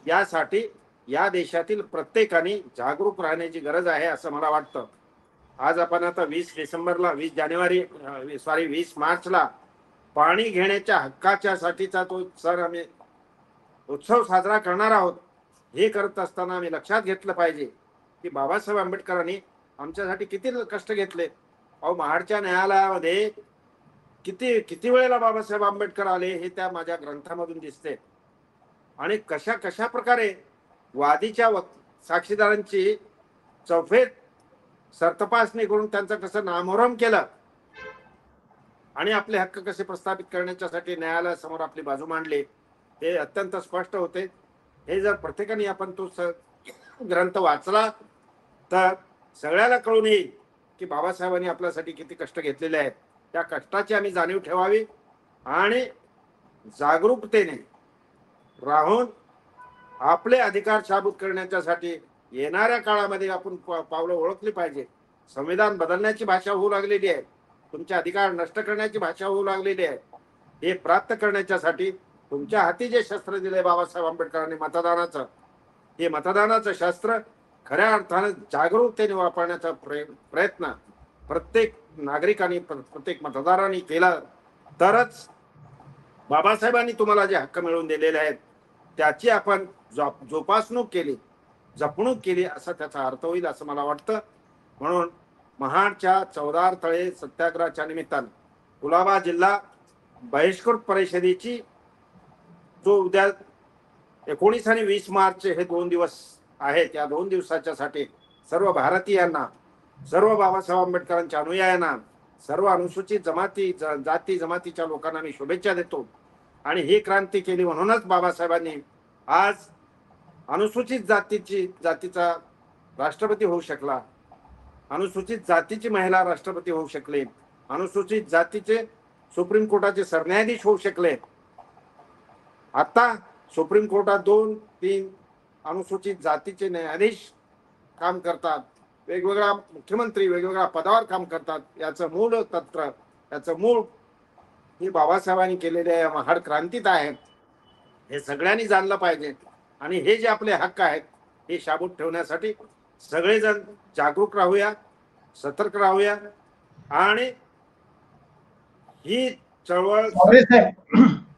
यासाठी या देशातील प्रत्येकाने जागरूक राहण्याची गरज आहे असं मला वाटतं. आज आपण आता 20 मार्चला पाणी घेण्याच्या हक्काच्या साठीचा तो सण आम्ही उत्सव साजरा करणार आहोत. हे करत असताना आम्ही लक्षात घेतलं पाहिजे की बाबासाहेब आंबेडकरांनी आमच्यासाठी किती कष्ट घेतले. अहो, महाडच्या न्यायालयामध्ये किती वेळेला बाबासाहेब आंबेडकर आले हे त्या माझ्या ग्रंथामधून दिसते. आणि कशा प्रकारे वादीच्या साक्षीदारांची चौफेर सरतपासणी करून त्यांचं कसं नामोहरम केलं आणि आपले हक्क कसे प्रस्थापित करण्याच्यासाठी न्यायालयासमोर आपली बाजू मांडली, हे अत्यंत स्पष्ट होते. हे जर प्रत्येकाने आपण तो ग्रंथ वाचला तर सगळ्याला कळून येईल की बाबासाहेबांनी आपल्यासाठी किती कष्ट घेतलेले आहेत. त्या कष्टाची आम्ही जाणीव ठेवावी आणि जागरूकतेने राहून आपले अधिकार शाबूत करण्याच्यासाठी येणाऱ्या काळामध्ये आपण पावलं ओळखली पाहिजे. संविधान बदलण्याची भाषा होऊ लागलेली आहे, तुमचे अधिकार नष्ट करण्याची भाषा होऊ लागलेली आहे. हे प्राप्त करण्याच्यासाठी तुमच्या हाती जे शस्त्र दिले बाबासाहेब आंबेडकरांनी मतदानाचं, हे मतदानाचं शस्त्र खऱ्या अर्थानं जागरूकतेने वापरण्याचा प्रयत्न प्रत्येक नागरिकांनी प्रत्येक मतदारांनी केला तरच बाबासाहेबांनी तुम्हाला जे हक्क मिळवून दिलेले आहेत त्याची आपण जोपासणूक केली, जपणूक केली असा त्याचा अर्थ होईल असं मला वाटतं. म्हणून महाडच्या चौदार तळे सत्याग्रहाच्या निमित्तानं कुलाबा जिल्हा बहिष्कृत परिषदेची जो उद्या 19 आणि 20 मार्च हे 2 दिवस आहेत, या 2 दिवसाच्यासाठी सर्व भारतीयांना, सर्व बाबासाहेब आंबेडकरांच्या अनुयायांना, सर्व अनुसूचित जाती जमातीच्या लोकांना मी शुभेच्छा देतो. आणि ही क्रांती केली म्हणूनच बाबासाहेबांनी आज अनुसूचित जातीचा राष्ट्रपती होऊ शकला, अनुसूचित जातीची महिला राष्ट्रपती होऊ शकले, अनुसूचित जातीचे सुप्रीम कोर्टाचे सरन्यायाधीश होऊ शकले. आता सुप्रीम कोर्टात 2-3 अनुसूचित जातीचे न्यायाधीश काम करतात, वेगवेगळ्या मुख्यमंत्री वेगवेगळ्या पदावर काम करतात. याचं मूळ तत्व, याचं मूळ ही बाबासाहेबांनी केलेल्या महाड क्रांतीत आहे. हे सगळ्यांनी जाणलं पाहिजे. आणि हे जे आपले हक्क आहेत हे शाबूत ठेवण्यासाठी सगळेजण जागरूक राहूया, सतर्क राहूया आणि ही चळवळ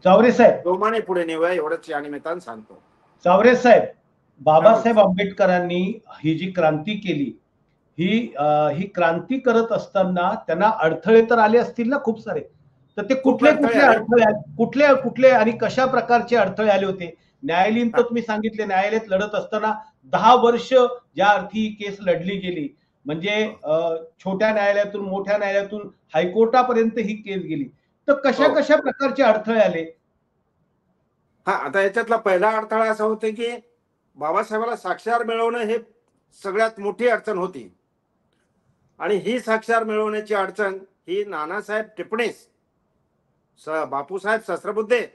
चावरे साहेब जोमाने पुढे नेऊया एवढंच या निमित्तानं सांगतो. चावरे साहेब, बाबासाहेब आंबेडकरांनी ही जी क्रांती केली, ही क्रांती करत असताना त्यांना अडथळे तर आले असतील ना खूप सारे, तर ते कुठले अडथळे आणि कशा प्रकारचे अडथळे आले होते? न्यायालयीन तर तुम्ही सांगितले, न्यायालयात लढत असताना 10 वर्ष ज्या अर्थी केस लढली गेली, म्हणजे छोट्या न्यायालयातून मोठ्या न्यायालयातून हायकोर्टापर्यंत ही केस गेली, तर कशा प्रकारचे अडथळे आले? आता याच्यातला पहिला अडथळा असा होता की बाबासाहेबाला साक्षर मिळवणं हे सगळ्यात मोठी अडचण होती. आणि ही साक्षर मिळवण्याची अडचण ही नानासाहेब टिपणीस, बापूसाहेब सहस्त्रबुद्धे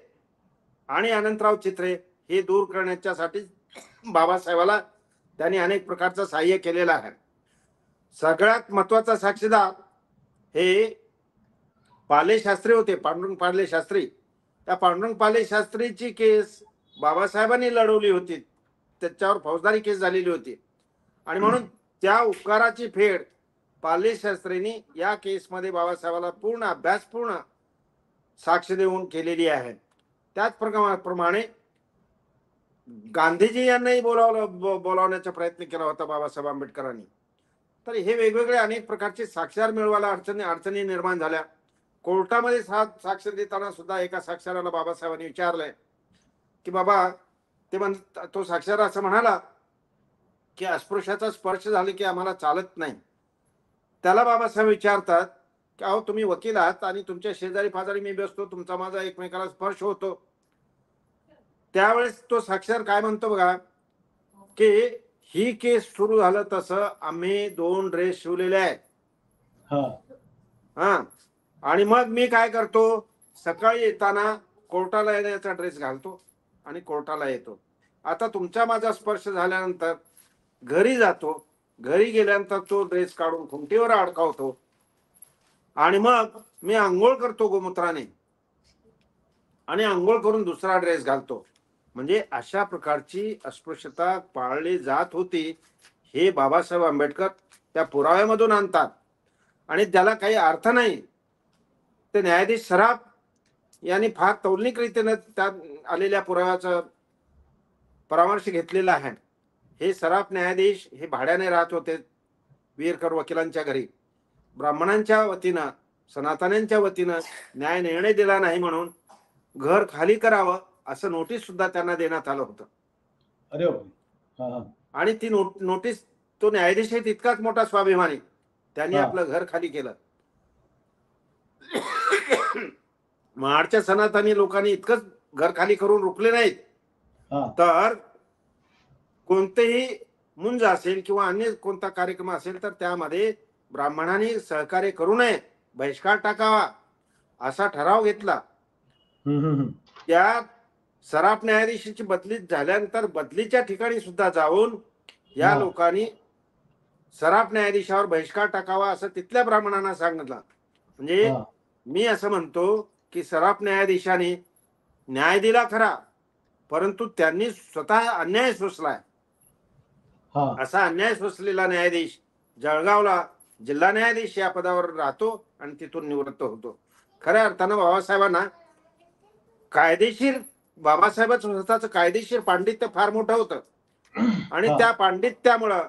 आणि अनंतराव चित्रे हे दूर करण्याच्यासाठी बाबासाहेबाला त्यांनी अनेक प्रकारचं सहाय्य केलेलं आहे. सगळ्यात महत्वाचा साक्षीदार हे पाले शास्त्री होते, पांडुरंग पाले शास्त्री. त्या पांडुरंग पाले शास्त्रीची केस बाबासाहेबांनी लढवली होती, त्याच्यावर फौजदारी केस झालेली होती. आणि म्हणून त्या उपकाराची फेड पाले शास्त्रींनी या केसमध्ये बाबासाहेबाला पूर्ण अभ्यासपूर्ण साक्ष देऊन केलेली आहे. त्याचप्रमाणे गांधीजी यांनाही बोलावण्याचा प्रयत्न केला होता बाबासाहेब आंबेडकरांनी. तर हे वेगवेगळे अनेक प्रकारचे साक्षर मिळवायला अडचणी निर्माण झाल्या. कोर्टामध्ये साक्ष देताना सुद्धा एका साक्षराला बाबासाहेबांनी विचारलंय की बाबा, तो साक्षर असं म्हणाला की अस्पृश्याचा स्पर्श झाले की आम्हाला चालत नाही. त्याला बाबासाहेब विचारतात की अहो, तुम्ही वकील आहात आणि तुमच्या शेजारी पाजारी मी बसतो, तुमचा माझा एकमेकाला स्पर्श होतो. त्यावेळेस तो साक्षर काय म्हणतो बघा, की ही केस सुरू झालं तसं आम्ही 2 ड्रेस शिवलेले आहेत. आणि मग मी काय करतो, सकाळी येताना कोर्टाला येण्याचा ड्रेस घालतो आणि कोर्टाला येतो. आता तुमचा माझा स्पर्श झाल्यानंतर घरी जातो, घरी गेल्यानंतर तो ड्रेस काढून खुंटीवर अडकावतो आणि मग मी आंघोळ करतो गोमूत्राने आणि आंघोळ करून दुसरा ड्रेस घालतो. म्हणजे अशा प्रकारची अस्पृश्यता पाळली जात होती हे बाबासाहेब आंबेडकर त्या पुराव्यामधून आणतात. आणि त्याला काही अर्थ नाही. ते न्यायाधीश सराफ यांनी फार तौलनिक रीतीने त्या आलेल्या पुराव्याचा परामर्श घेतलेला आहे. हे सराफ न्यायाधीश हे भाड्याने राहत होते वीरकर वकिलांच्या घरी. ब्राह्मणांच्या वतीनं, सनातन्यांच्या वतीनं न्याय निर्णय दिला नाही म्हणून घर खाली करावं असं नोटीस सुद्धा त्यांना देण्यात आलं होतं. आणि ती नोटीस, तो न्यायाधीश आहे तितकाच मोठा स्वाभिमानी, त्यांनी आपलं घर खाली केलं. महाडच्या सनातनी लोकांनी इतकंच घर खाली करून रुकले नाहीत, तर कोणतेही मुंज असेल किंवा अन्य कोणता कार्यक्रम असेल तर त्यामध्ये ब्राह्मणांनी सहकार्य करू नये, बहिष्कार टाकावा असा ठराव घेतला. त्या सराफ न्यायाधीशाची बदली झाल्यानंतर बदलीच्या ठिकाणी सुद्धा जाऊन या लोकांनी सराफ न्यायाधीशावर बहिष्कार टाकावा असं तिथल्या ब्राह्मणांना सांगितलं. म्हणजे हा मी असं म्हणतो की सराफ न्यायाधीशाने न्याय दिला खरा, परंतु त्यांनी स्वतः अन्याय सोसलाय. हा असा अन्याय सोसलेला न्यायाधीश जळगावला जिल्हा न्यायाधीश या पदावर राहतो आणि तिथून निवृत्त होतो. खऱ्या अर्थानं बाबासाहेबांना कायदेशीर, बाबासाहेबच स्वतःचं कायदेशीर पांडित्य फार मोठं होतं आणि हा त्या पांडित्यामुळं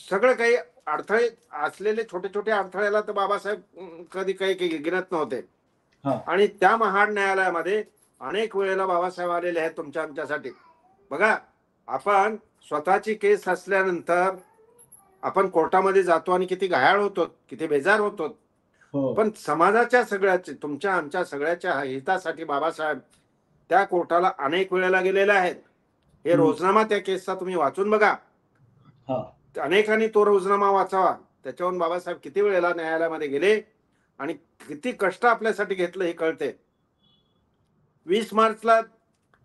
सगळं काही अडथळे असलेले छोटे छोटे अडथळ्याला तर बाबासाहेब कधी काही गिनत नव्हते. हा आणि त्या महाड न्यायालयामध्ये अनेक वेळेला बाबासाहेब आलेले आहेत तुमच्या आमच्यासाठी. बघा, आपण स्वतःची केस असल्यानंतर आपण कोर्टामध्ये जातो आणि किती घायाळ होतो, किती बेजार होतो. हो पण समाजाच्या सगळ्याचे, तुमच्या आमच्या सगळ्याच्या हितासाठी बाबासाहेब त्या कोर्टाला अनेक वेळेला गेलेले आहेत. हे हम्म, रोजनामा त्या केसचा तुम्ही वाचून बघा. हा अनेकांनी तो रोजनामा वाचावा. त्याच्यावरून बाबासाहेब किती वेळेला न्यायालयामध्ये गेले आणि किती कष्ट आपल्यासाठी घेतलं हे कळते. 20 मार्चला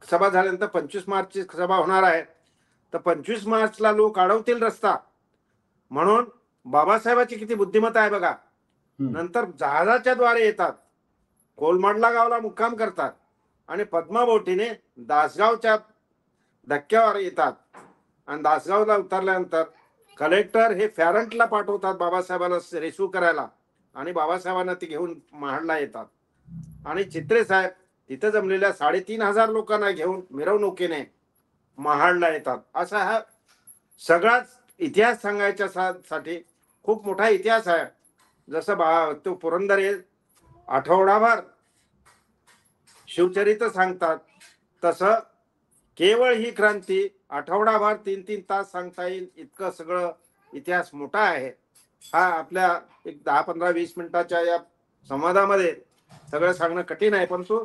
सभा झाल्यानंतर 25 मार्चची सभा होणार आहे, तर 25 मार्चला लोक अडवतील रस्ता म्हणून बाबासाहेबाची किती बुद्धिमत्ता आहे बघा. हम्म, नंतर जहाजाच्या द्वारे येतात, कोलमडला गावला मुक्काम करतात आणि पद्माबोटीने दासगावच्या धक्क्यावर येतात आणि दासगावला उतरल्यानंतर कलेक्टर हे फॅरंटला पाठवतात बाबासाहेबांना रिसिव्ह करायला आणि बाबासाहेबांना ती घेऊन महाडला येतात आणि चित्रे साहेब तिथे जमलेल्या 3,500 लोकांना घेऊन मिरवणुकीने महाडला येतात. असा हा सगळाच इतिहास सांगायच्या साठी खूप मोठा इतिहास आहे. जसं तो पुरंदरे आठवडाभर शिवचरित्र सांगतात, तसं केवळ ही क्रांती आठवडाभर 3-3 तास सांगता येईल इतकं सगळं इतिहास मोठा आहे. हा आपल्या एक 10-15-20 मिनिटाच्या या संवादामध्ये सगळं सांगणं कठीण आहे, परंतु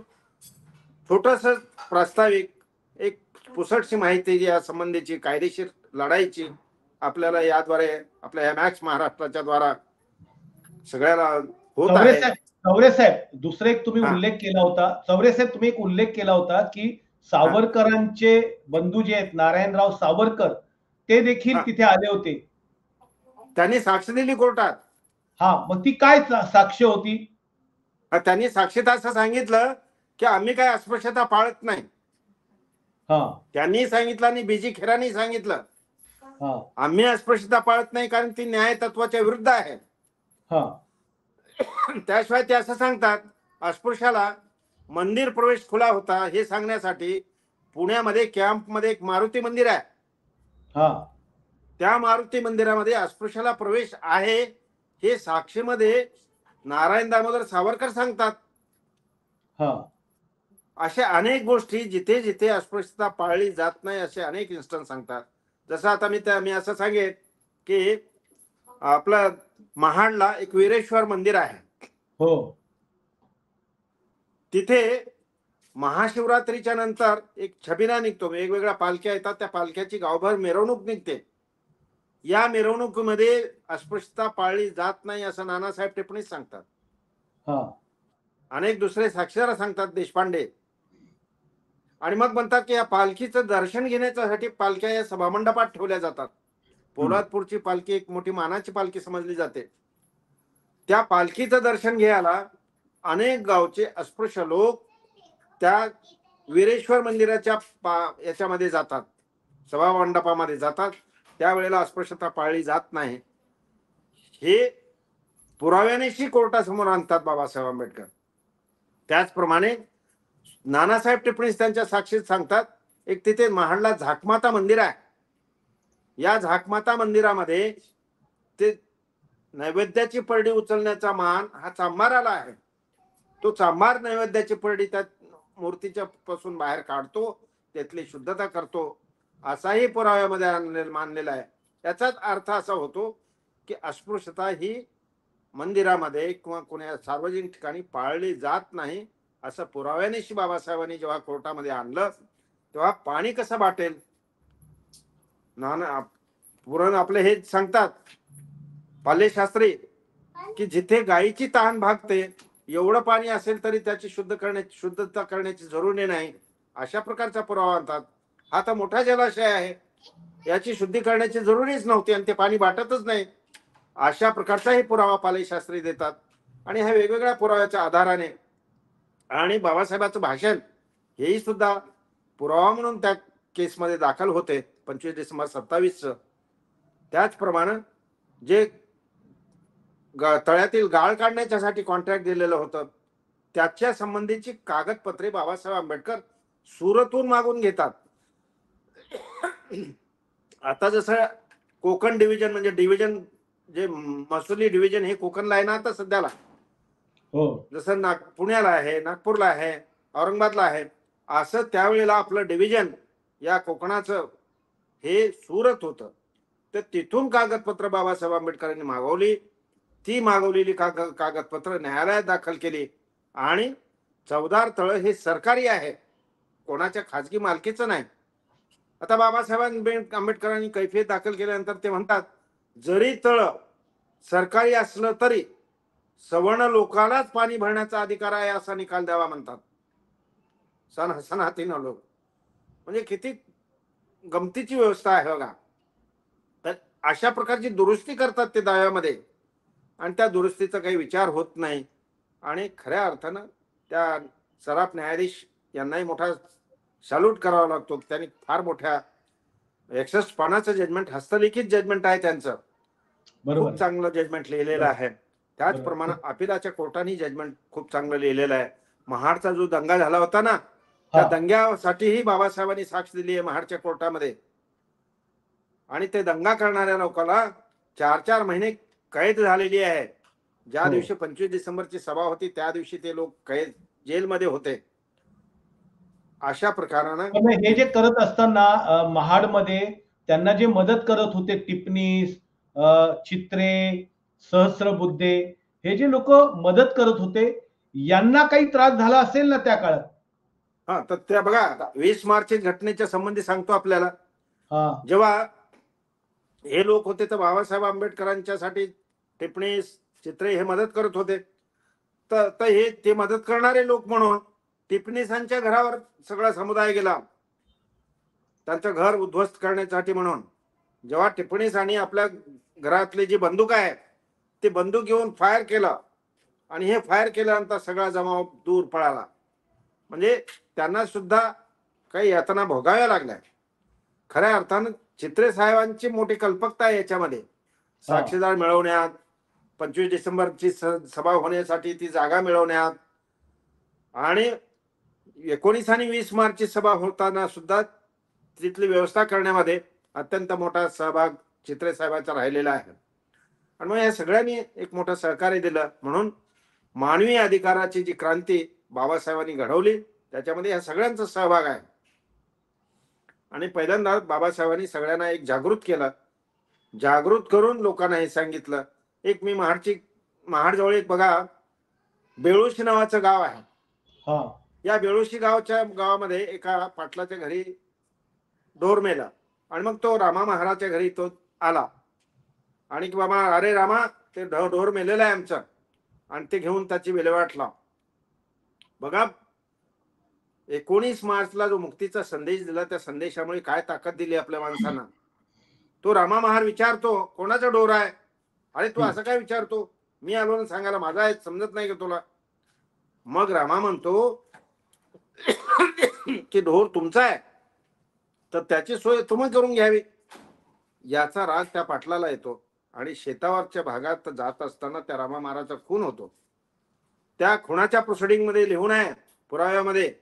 छोटस प्रास्ताविक एक पुसटशी माहिती या संबंधीची कायदेशीर लढाईची आपल्याला याद्वारे आपल्या या मॅक्स महाराष्ट्राच्या द्वारा सगळ्याला होत चौरे आहे. साहेब, चौरे साहेब, दुसरे एक तुम्ही हा उल्लेख केला होता. चौरे साहेब, तुम्ही एक उल्लेख केला होता की हा सावरकरांचे बंधू जे आहेत नारायणराव सावरकर, ते देखील हा तिथे आले होते. त्यांनी साक्ष दिली कोर्टात. हा, मग ती काय साक्ष होती? त्यांनी साक्षीत असं सांगितलं की आम्ही काय अस्पृश्यता पाळत नाही. हा त्यांनी सांगितलं आणि बीजी खेरांनी सांगितलं हा आम्ही अस्पृश्यता पाळत नाही कारण ती न्याय तत्वाच्या विरुद्ध आहे. हा त्याशिवाय ते असं सांगतात अस्पृश्याला मंदिर प्रवेश खुला होता हे सांगण्यासाठी पुण्यामध्ये कॅम्पमध्ये एक मारुती मंदिर आहे. हा त्या मारुती मंदिरामध्ये अस्पृश्याला प्रवेश आहे हे साक्षीमध्ये नारायण दामोदर सावरकर सांगतात. हा अशा अनेक गोष्टी जिथे जिथे अस्पृश्यता पाळली जात नाही असे अनेक इन्स्टन्स सांगतात. जसं आता मी असं सांगेन की आपलं महाडला एक वीरेश्वर मंदिर आहे. हो तिथे महाशिवरात्रीच्या नंतर एक छबिना निघतो, वेगवेगळ्या पालख्या येतात, त्या पालख्याची गावभर मिरवणूक निघते. या मिरवणुकीमध्ये अस्पृश्यता पाळली जात नाही असं नानासाहेब टिपणीस सांगतात. हा अनेक दुसरे साक्षीदार सांगतात, देशपांडे. आणि मग म्हणतात की या पालखीचं दर्शन घेण्यासाठी पालख्या या सभामंडपात ठेवल्या जातात. पोलादपूरची पालखी एक मोठी मानाची पालखी समजली जाते. त्या पालखीचं दर्शन घ्यायला अनेक गावचे अस्पृश्य लोक त्या वीरेश्वर मंदिराच्या याच्यामध्ये जातात, सभामंडपामध्ये जातात. त्यावेळेला अस्पृश्यता पाळली जात नाही हे पुराव्यानेशी कोर्टासमोर आणतात बाबासाहेब आंबेडकर. त्याचप्रमाणे नानासाहेब टिपणीस त्यांच्या साक्षीत सांगतात एक तिथे महाडला झाकमाता मंदिर आहे. या झाकमाता मंदिरामध्ये ते नैवेद्याची परडी उचलण्याचा मान हा चांभाराला आहे. तो चांभार नैवेद्याची परडी त्या मूर्तीच्या पासून बाहेर काढतो, त्यातली शुद्धता करतो, असाही पुराव्यामध्ये मानलेला आहे. याचाच अर्थ असा होतो की अस्पृश्यता ही मंदिरामध्ये किंवा कोणा सार्वजनिक ठिकाणी पाळली जात नाही असं पुराव्यानेशी बाबासाहेबांनी जेव्हा कोर्टामध्ये आणलं तेव्हा पाणी कसं वाटेल. नाना पुराण आपले हे सांगतात पालेशास्त्री की जिथे गायीची तहान भागते एवढं पाणी असेल तरी त्याची शुद्धता करण्याची जरुरी नाही, अशा प्रकारचा पुरावा आणतात. हा तर मोठा जलाशय आहे, याची शुद्धी करण्याची जरुरीच नव्हती आणि ते पाणी वाटतच नाही, अशा प्रकारचाही पुरावा पालकशास्त्री देतात. आणि ह्या वेगवेगळ्या पुराव्याच्या आधाराने आणि बाबासाहेबांचं भाषण हेही सुद्धा पुरावा म्हणून त्या केसमध्ये दाखल होते 25 डिसेंबर 27चं. त्याचप्रमाणे जे तळ्यातील गाळ काढण्याच्यासाठी कॉन्ट्रॅक्ट दिलेलं होतं त्याच्या संबंधीची कागदपत्रे बाबासाहेब आंबेडकर सुरतहून मागून घेतात. आता जसं कोकण डिव्हिजन म्हणजे डिव्हिजन जे महसुली डिव्हिजन हे कोकणला आहे ना आता सध्याला, हो जसं पुण्याला आहे, नागपूरला आहे, औरंगाबादला आहे, असं त्यावेळेला आपलं डिव्हिजन या कोकणाचं हे सुरत होतं. तर तिथून कागदपत्र बाबासाहेब आंबेडकरांनी मागवली. ती मागवलेली कागदपत्र न्यायालयात दाखल केली आणि चौदार तळ हे सरकारी आहे, कोणाच्या खाजगी मालकीचं नाही. आता बाबासाहेब आंबेडकरांनी कैफियत दाखल केल्यानंतर ते म्हणतात, जरी तळ सरकारी असलं तरी सवर्ण लोकांनाच पाणी भरण्याचा अधिकार आहे असा निकाल द्यावा म्हणतात. सनातीन लोक म्हणजे किती गमतीची व्यवस्था आहे बघा. तर अशा प्रकारची दुरुस्ती करतात ते दाव्यामध्ये आणि त्या दुरुस्तीचा काही विचार होत नाही. आणि खऱ्या अर्थानं त्या सराफ न्यायाधीश यांनाही मोठा सॅल्यूट करावा लागतो. त्यांनी फार मोठ्या 61 पानाचं जजमेंट, हस्तलिखित जजमेंट आहे त्यांचं, बरोबर खूप चांगलं जजमेंट लिहिलेलं आहे. त्याचप्रमाणे अपिलाच्या कोर्टाने जजमेंट खूप चांगलं लिहिलेलं आहे. महाडचा जो दंगा झाला होता ना, त्या दंग्यासाठीही बाबासाहेबांनी साक्ष दिली आहे महाडच्या कोर्टामध्ये. आणि ते दंगा करणाऱ्या लोकांना 4-4 महिने कैद झालेली आहे. ज्या दिवशी 25 डिसेंबरची सभा होती त्या दिवशी ते लोक कैद जेलमध्ये होते. अशा प्रकारानं हे जे करत असताना महाडमध्ये त्यांना जे मदत करत होते टिपणीस, चित्रे, सहस्रबुद्धे, हे जे लोक मदत करत होते यांना काही त्रास झाला असेल ना त्या काळात? हा, तर त्या बघा 20 मार्च घटनेच्या संबंधी सांगतो आपल्याला. जेव्हा हे लोक होते तर बाबासाहेब आंबेडकरांच्यासाठी टिपणीस, चित्रे हे मदत करत होते. तर हे ते मदत करणारे लोक म्हणून टिपणीसांच्या घरावर सगळा समुदाय गेला त्यांचं घर उद्ध्वस्त करण्यासाठी म्हणून. जेव्हा टिपणीसांनी आपल्या घरातली जी बंदूक आहे ते बंदूक घेऊन फायर केलं आणि हे फायर केल्यानंतर सगळा जमाव दूर पळाला. म्हणजे त्यांना सुद्धा काही यातना भोगाव्या लागल्या. खऱ्या अर्थानं चित्रे साहेबांची मोठी कल्पकता आहे याच्यामध्ये. साक्षीदार मिळवण्यात, 25 डिसेंबरची सभा होण्यासाठी ती जागा मिळवण्यात आणि 19 आणि 20 मार्चची सभा होताना सुद्धा तिथली व्यवस्था करण्यामध्ये अत्यंत मोठा सहभाग चित्रे साहेबांचा राहिलेला आहे. आणि मग या सगळ्यांनी एक मोठं सहकार्य दिलं. म्हणून मानवी अधिकाराची जी क्रांती बाबासाहेबांनी घडवली त्याच्यामध्ये या सगळ्यांचा सहभाग आहे. आणि पहिल्यांदा बाबासाहेबांनी सगळ्यांना एक जागृत केलं, जागृत करून लोकांना हे सांगितलं. एक मी महाडजवळ एक बघा बेळुशी नावाचं गाव आहे. या बेळुशी गावामध्ये एका पाटलाच्या घरी ढोर मेला आणि मग तो रामा महाराजच्या घरी तो आला आणि की बाबा अरे रामा ते ढोर मेलेलं आहे आमचं आणि ते घेऊन त्याची विल्हेवाट लाव. बघा 19 मार्चला जो मुक्तीचा संदेश दिला त्या संदेशामुळे काय ताकद दिली आपल्या माणसांना. तो रामा महार विचारतो कोणाचा ढोर आहे? अरे तू असं काय विचारतो? मी आलो ना सांगायला, माझा आहे समजत नाही का तुला? मग रामा म्हणतो की ढोर तुमचा आहे तर त्याची सोय तुम्ही करून घ्यावी. याचा राग त्या पाटलाला येतो आणि शेतावरच्या भागात जात असताना त्या रामा महाराजचा खून होतो. त्या खुनाच्या प्रोसिडिंग मध्ये लिहून आहे पुराव्यामध्ये,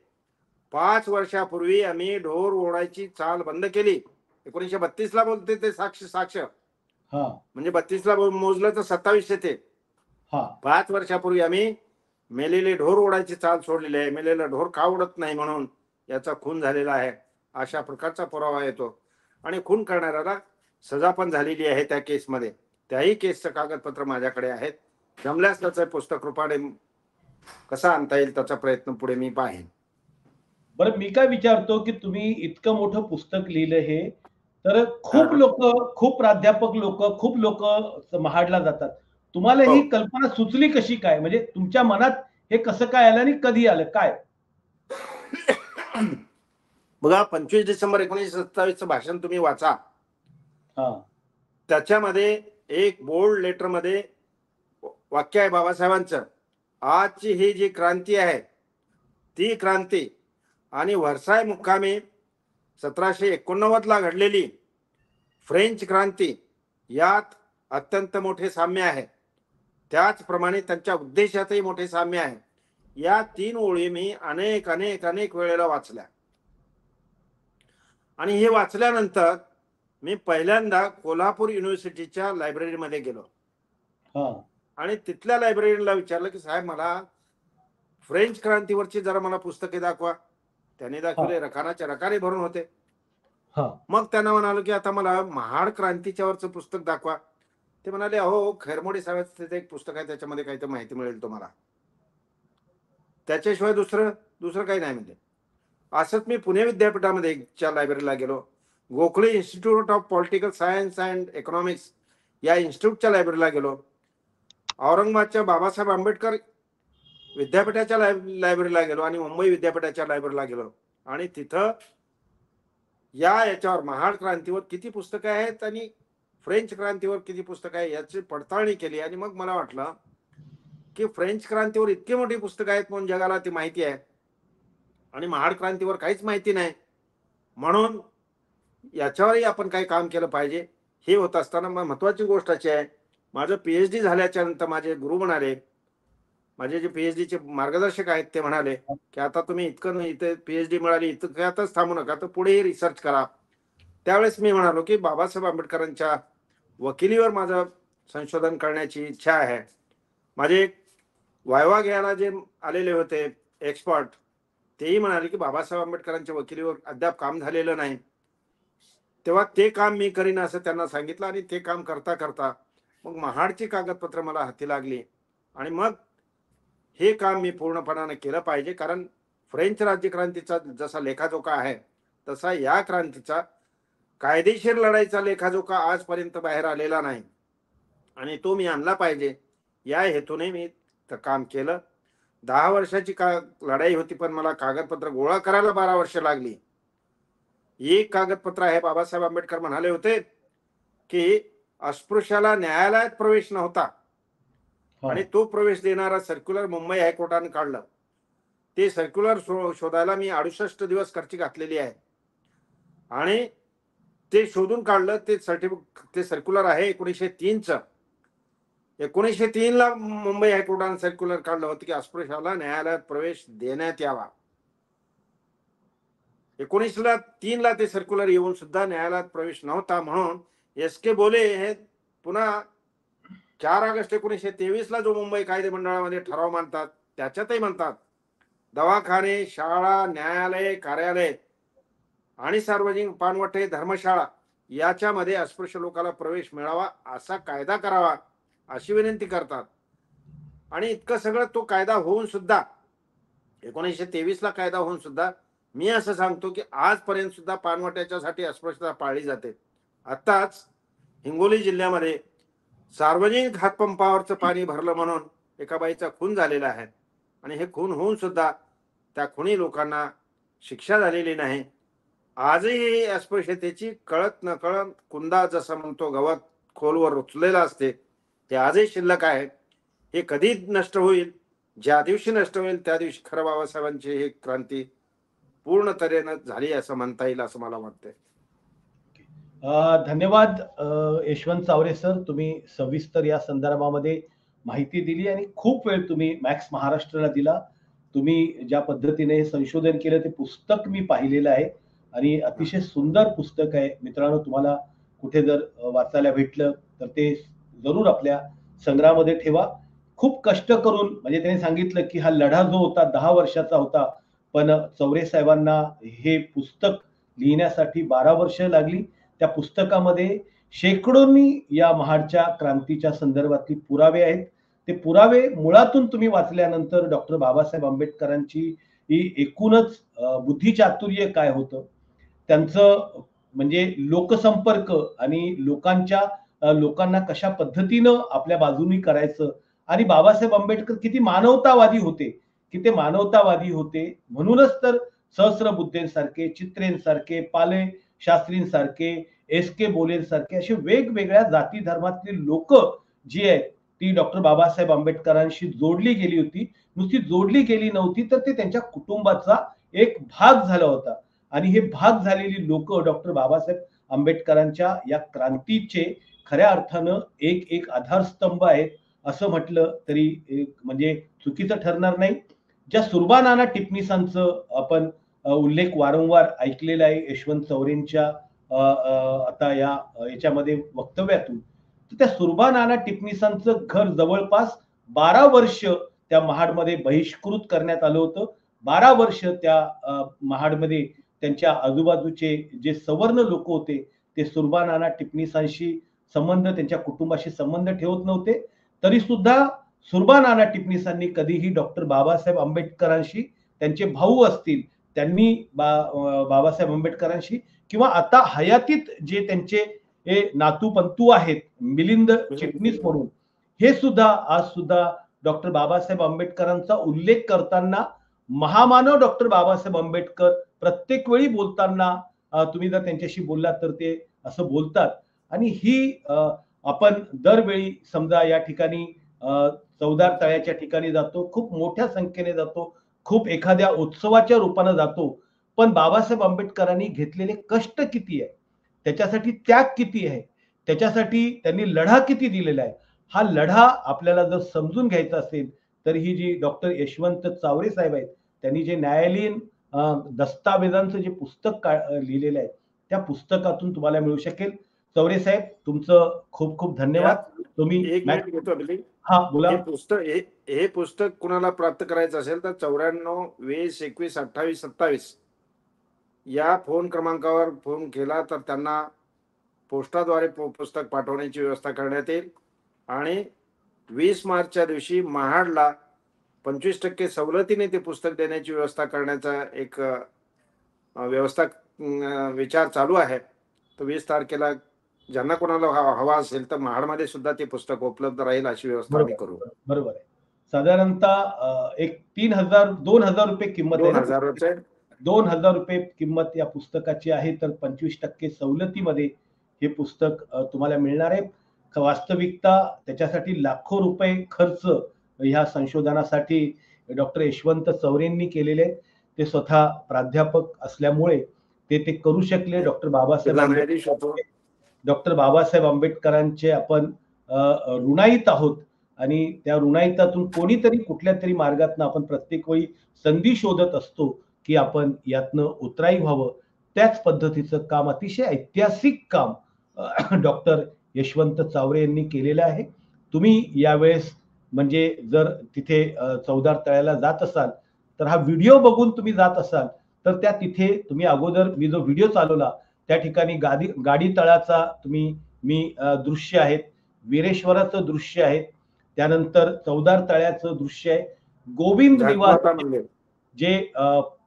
5 वर्षापूर्वी आम्ही ढोर ओढायची चाल बंद केली. 1932ला बोलते ते साक्ष म्हणजे 32ला मोजलं तर 27 येते. 5 वर्षापूर्वी आम्ही मेलेले ढोर ओढायची चाल सोडलेली आहे. मेलेला ढोर का ओढत नाही म्हणून याचा खून झालेला आहे अशा प्रकारचा पुरावा येतो. आणि खून करणाऱ्याला सजा पण झालेली आहे त्या केसमध्ये. त्याही केसचं कागदपत्र माझ्याकडे आहेत. जमल्यास त्याचं पुस्तक रूपाने कसा आणता येईल त्याचा प्रयत्न पुढे मी पाहेन. बरं, मी काय विचारतो की तुम्ही इतकं मोठं पुस्तक लिहिलं हे, तर खूप लोक, खूप प्राध्यापक लोक, खूप लोक महाडला जातात. तुम्हाला ही कल्पना सुचली कशी काय? म्हणजे तुमच्या मनात हे कसं काय आलं आणि कधी आलं काय? बघा 25 डिसेंबर 1927चं भाषण तुम्ही वाचा. हा त्याच्यामध्ये एक बोल्ड लेटर मध्ये वाक्य आहे बाबासाहेबांचं, आजची ही जी क्रांती आहे ती क्रांती आणि व्हर्साय मुक्कामी 1789 ला घडलेली फ्रेंच क्रांती यात अत्यंत मोठे साम्य आहे. त्याचप्रमाणे त्यांच्या उद्देशातही मोठे साम्य आहे. या 3 ओळी मी अनेक अनेक अनेक वेळेला वाचल्या आणि हे वाचल्यानंतर मी पहिल्यांदा कोल्हापूर युनिव्हर्सिटीच्या लायब्ररीमध्ये गेलो हा आणि तिथल्या लायब्ररीला विचारलं की साहेब मला फ्रेंच क्रांतीवरची जरा मला पुस्तके दाखवा. त्याने दाखवले, रकानाच्या रकाने भरून होते. हा मग त्यांना म्हणालो की आता मला महाड क्रांतीच्यावरचं पुस्तक दाखवा. ते म्हणाले, अहो खैरमोडे साहेबांचं एक पुस्तक आहे, त्याच्यामध्ये काही तर माहिती मिळेल तुम्हाला, त्याच्याशिवाय दुसरं काही नाही म्हणजे. असंच मी पुणे विद्यापीठामध्ये च्या लायब्ररीला गेलो. Gokhale institute of political science and economics या इन्स्टिट्यूटच्या लायब्ररीला गेलो. औरंगाबादच्या बाबासाहेब आंबेडकर विद्यापीठाच्या लायब्ररीला गेलो आणि मुंबई विद्यापीठाच्या लायब्ररीला गेलो आणि तिथं याच्यावर महाड क्रांतीवर किती पुस्तकं आहेत आणि फ्रेंच क्रांतीवर किती पुस्तकं आहे याची पडताळणी केली आणि मग मला वाटलं की फ्रेंच क्रांतीवर इतकी मोठी पुस्तकं आहेत म्हणून जगाला ती माहिती आहे आणि महाड क्रांतीवर काहीच माहिती नाही, म्हणून याच्यावरही आपण काही काम केलं पाहिजे. हे होत असताना महत्वाची गोष्ट अशी आहे, माझं पीएचडी झाल्याच्या नंतर माझे गुरु म्हणाले, माझे जे पीएचडीचे मार्गदर्शक आहेत ते म्हणाले की आता तुम्ही इतकं इथे पीएचडी मिळाली इतक्यातच थांबू नका, तर पुढेही रिसर्च करा. त्यावेळेस मी म्हणालो की बाबासाहेब आंबेडकरांच्या वकिलीवर माझं संशोधन करण्याची इच्छा आहे. माझे वायवा घ्यायला जे आलेले होते एक्सपर्ट, तेही म्हणाले की बाबासाहेब आंबेडकरांच्या वकिलीवर अद्याप काम झालेलं नाही, तेव्हा ते काम मी करीन असं त्यांना सांगितलं. आणि ते काम करता करता मग महाडची कागदपत्र मला हाती लागली आणि मग हे काम मी पूर्णपणाने केलं पाहिजे, कारण फ्रेंच राज्यक्रांतीचा जसा लेखाजोखा आहे तसा या क्रांतीचा कायदेशीर लढाईचा लेखाजोखा आजपर्यंत बाहेर आलेला नाही आणि तो मी आणला पाहिजे. या हेतूने मी काम केलं. 10 वर्षाची लढाई होती, पण मला कागदपत्र गोळा करायला 12 वर्ष लागली. एक कागदपत्र आहे, बाबासाहेब आंबेडकर म्हणाले होते की अस्पृश्याला न्यायालयात प्रवेश नव्हता आणि तो प्रवेश देणारा सर्क्युलर मुंबई हायकोर्टाने काढलं. ते सर्क्युलर शोधायला मी 68 दिवस खर्ची घातलेली आहे आणि ते शोधून काढलं. ते सर्क्युलर आहे 1903चं. 1903 ला मुंबई हायकोर्टाने सर्क्युलर काढलं होतं की अस्पृश्याला न्यायालयात प्रवेश देण्यात यावा. 1903 ला ते सर्क्युलर येऊन सुद्धा न्यायालयात प्रवेश नव्हता, म्हणून एस के बोले हे पुन्हा 4 ऑगस्ट 1923 ला जो मुंबई कायदे मंडळामध्ये ठराव मांडतात त्याच्यातही म्हणतात, दवाखाने, शाळा, न्यायालय, कार्यालय आणि सार्वजनिक पानवटे, धर्मशाळा याच्यामध्ये अस्पृश्य लोकांना प्रवेश मिळावा असा कायदा करावा अशी विनंती करतात. आणि इतकं सगळं तो कायदा होऊन सुद्धा 1923 ला कायदा होऊन सुद्धा मी असं सांगतो की आजपर्यंत सुद्धा पानवट्याच्यासाठी अस्पृश्यता पाळली जाते. आताच हिंगोली जिल्ह्यामध्ये सार्वजनिक हातपंपावरचं पाणी भरलं म्हणून एका बाईचा खून झालेला आहे आणि हे खून होऊन सुद्धा त्या खुनी लोकांना शिक्षा झालेली नाही. आजही अस्पृश्यतेची कळत न कळत कुंदा जसं म्हणतो गवत खोलवर रुचलेला असते, ते आजही शिल्लक आहे. हे कधी नष्ट होईल? ज्या दिवशी नष्ट होईल त्या दिवशी खरं बाबासाहेबांची ही क्रांती पूर्ण तऱ्हेनं झाली असं म्हणता येईल असं मला वाटतंय. धन्यवाद यशवंत चावरे सर, तुम्ही सविस्तर या संदर्भामध्ये माहिती दिली आणि खूप वेळ तुम्ही मॅक्स महाराष्ट्राला दिला. तुम्ही ज्या पद्धतीने हे संशोधन केलं ते पुस्तक मी पाहिलेलं आहे आणि अतिशय सुंदर पुस्तक आहे. मित्रांनो, तुम्हाला कुठे जर वाचायला भेटलं तर ते जरूर आपल्या संग्रहामध्ये ठेवा. खूप कष्ट करून, म्हणजे त्यांनी सांगितलं की हा लढा जो होता 10 वर्षाचा होता, पण चौरे साहेबांना हे पुस्तक लिहिण्यासाठी 12 वर्ष लागली. त्या पुस्तकामध्ये शेकडोंनी या महाडच्या क्रांतीच्या संदर्भातली पुरावे आहेत. ते पुरावे मुळातून तुम्ही वाचल्यानंतर डॉक्टर बाबासाहेब आंबेडकरांची ही एकूणच बुद्धिचातुर्य काय होतं, त्यांचं म्हणजे लोकसंपर्क आणि लोकांना कशा पद्धतीनं आपल्या बाजूनी करायचं, आणि बाबासाहेब आंबेडकर किती मानवतावादी होते, की ते मानवतावादी होते म्हणूनच तर सहस्रबुद्धेंसारखे, चित्रेंसारखे, पाले शास्त्रींसारखे, एस.के. बोलेल सारखे असे वेगवेगळ्या जाती धर्मातली लोक जी आहेत ती डॉक्टर बाबासाहेब आंबेडकरांशी जोडली गेली होती. नुसती जोडली गेली नव्हती तर ते त्यांच्या कुटुंबाचा एक भाग झाला होता. आणि हे भाग झालेली लोक डॉक्टर बाबासाहेब आंबेडकरांच्या या क्रांतीचे खऱ्या अर्थानं एक एक आधारस्तंभ आहेत असं म्हटलं तरी म्हणजे चुकीचं ठरणार नाही. ज्या सुरबानाना टिपणीसांचं आपण उल्लेख वारंवार ऐकलेला आहे यशवंत चौरेंच्या आता याच्यामध्ये वक्तव्यातून, तर त्या सुरबानाना टिपणीसांचं घर जवळपास 12 वर्ष त्या महाडमध्ये बहिष्कृत करण्यात आलं होतं. 12 वर्ष त्या महाडमध्ये त्यांच्या आजूबाजूचे जे सवर्ण लोक होते ते सुरबानाना टिपणीसांशी संबंध, त्यांच्या कुटुंबाशी संबंध ठेवत नव्हते. तरी सुद्धा सुरबानाना टिपणीसांनी कधीही डॉक्टर बाबासाहेब आंबेडकरांशी, त्यांचे भाऊ असतील त्यांनी बाबासाहेब आंबेडकरांशी किंवा आता हयातीत जे त्यांचे नातू पंतू आहेत मिलिंद चिटणीस म्हणून, हे सुद्धा आज सुद्धा डॉक्टर बाबासाहेब आंबेडकरांचा उल्लेख करताना महामानव डॉक्टर बाबासाहेब आंबेडकर प्रत्येक वेळी बोलताना तुम्ही जर त्यांच्याशी बोललात तर ते असं बोलतात. आणि ही आपण दरवेळी समजा या ठिकाणी चौदार तळ्याच्या ठिकाणी जातो, खूप मोठ्या संख्येने जातो, खूप एखाद्या उत्सवाच्या रूपाने जातो, पण बाबासाहेब आंबेडकरांनी घेतलेले कष्ट किती आहे, त्याच्यासाठी त्याग किती आहे, त्याच्यासाठी त्यांनी लढा किती दिलेला आहे, हा लढा आपल्याला जर समजून घ्यायचा असेल तर ही जी डॉक्टर यशवंत चावरे साहेब आहेत त्यांनी जे न्यायालयीन दस्तावेजांचं जे पुस्तक लिहिलेलं आहे त्या पुस्तकातून तुम्हाला मिळू शकेल. चौरे साहेब तुमचं खूप खूप धन्यवाद. तुम्ही एक मिनिट घेतो अभिली. हा बोला. हे पुस्तक कुणाला प्राप्त करायचं असेल तर 94 20 21 28 27 या फोन क्रमांकावर फोन केला तर त्यांना पोस्टाद्वारे पुस्तक पाठवण्याची व्यवस्था करण्यात येईल. आणि 20 मार्चच्या दिवशी महाडला 25% सवलतीने ते पुस्तक देण्याची व्यवस्था करण्याचा एक व्यवस्था विचार चालू आहे. तर 20 तारखेला ज्यांना कोणाला हवा असेल तर महाडमध्ये सुद्धा ते पुस्तक उपलब्ध राहील अशी व्यवस्था आम्ही करू. बरोबर आहे. साधारणतः एक 2,000 रुपये किंमत आहे. 2,000 रुपये किंमत या पुस्तकाची आहे. तर 25% सवलतीमध्ये हे पुस्तक तुम्हाला मिळणार आहे. वास्तविकता त्याच्यासाठी लाखो रुपये खर्च ह्या संशोधनासाठी डॉक्टर यशवंत चौरेंनी केलेले. ते स्वतः प्राध्यापक असल्यामुळे ते करू शकले. डॉक्टर बाबासाहेब आंबेडकरांचे आपण ऋणाईत आहोत आणि त्या ऋणाईतातून कोणीतरी कुठल्या तरी मार्गातनं आपण प्रत्येक वेळी संधी शोधत असतो की आपण यातनं उतराई व्हावं. त्याच पद्धतीचं काम, अतिशय ऐतिहासिक काम डॉक्टर यशवंत चावरे यांनी केलेलं आहे. तुम्ही यावेळेस म्हणजे जर तिथे चौदार तळ्याला जात असाल तर हा व्हिडिओ बघून तुम्ही जात असाल तर त्या तिथे तुम्ही अगोदर मी जो व्हिडिओ चालवला त्या ठिकाणी गाडी तळाचा मी दृश्य आहेत, वीरेश्वराचं दृश्य आहे, त्यानंतर चौदार तळ्याचं दृश्य आहे, गोविंद निवास जे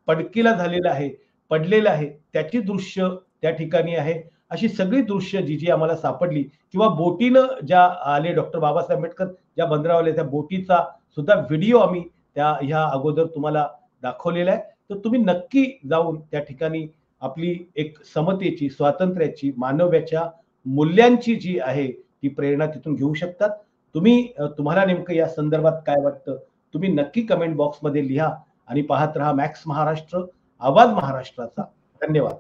पडकीला झालेलं आहे, पडलेलं आहे त्याची दृश्य त्या ठिकाणी आहे. अशी सगळी दृश्य जी आम्हाला सापडली किंवा बोटीनं ज्या आले डॉक्टर बाबासाहेब आंबेडकर ज्या बंदरावर त्या बोटीचा सुद्धा व्हिडिओ आम्ही ह्या अगोदर तुम्हाला दाखवलेला आहे. तर तुम्ही नक्की जाऊन त्या ठिकाणी आपली एक समतेची, स्वातंत्र्याची, मानव्याच्या मूल्यांची जी आहे ती प्रेरणा तिथून घेऊ शकतात. तुम्हाला नेमकं या संदर्भात काय वाटतं तुम्ही नक्की कमेंट बॉक्समध्ये लिहा आणि पाहत रहा मॅक्स महाराष्ट्र, आवाज महाराष्ट्राचा. धन्यवाद.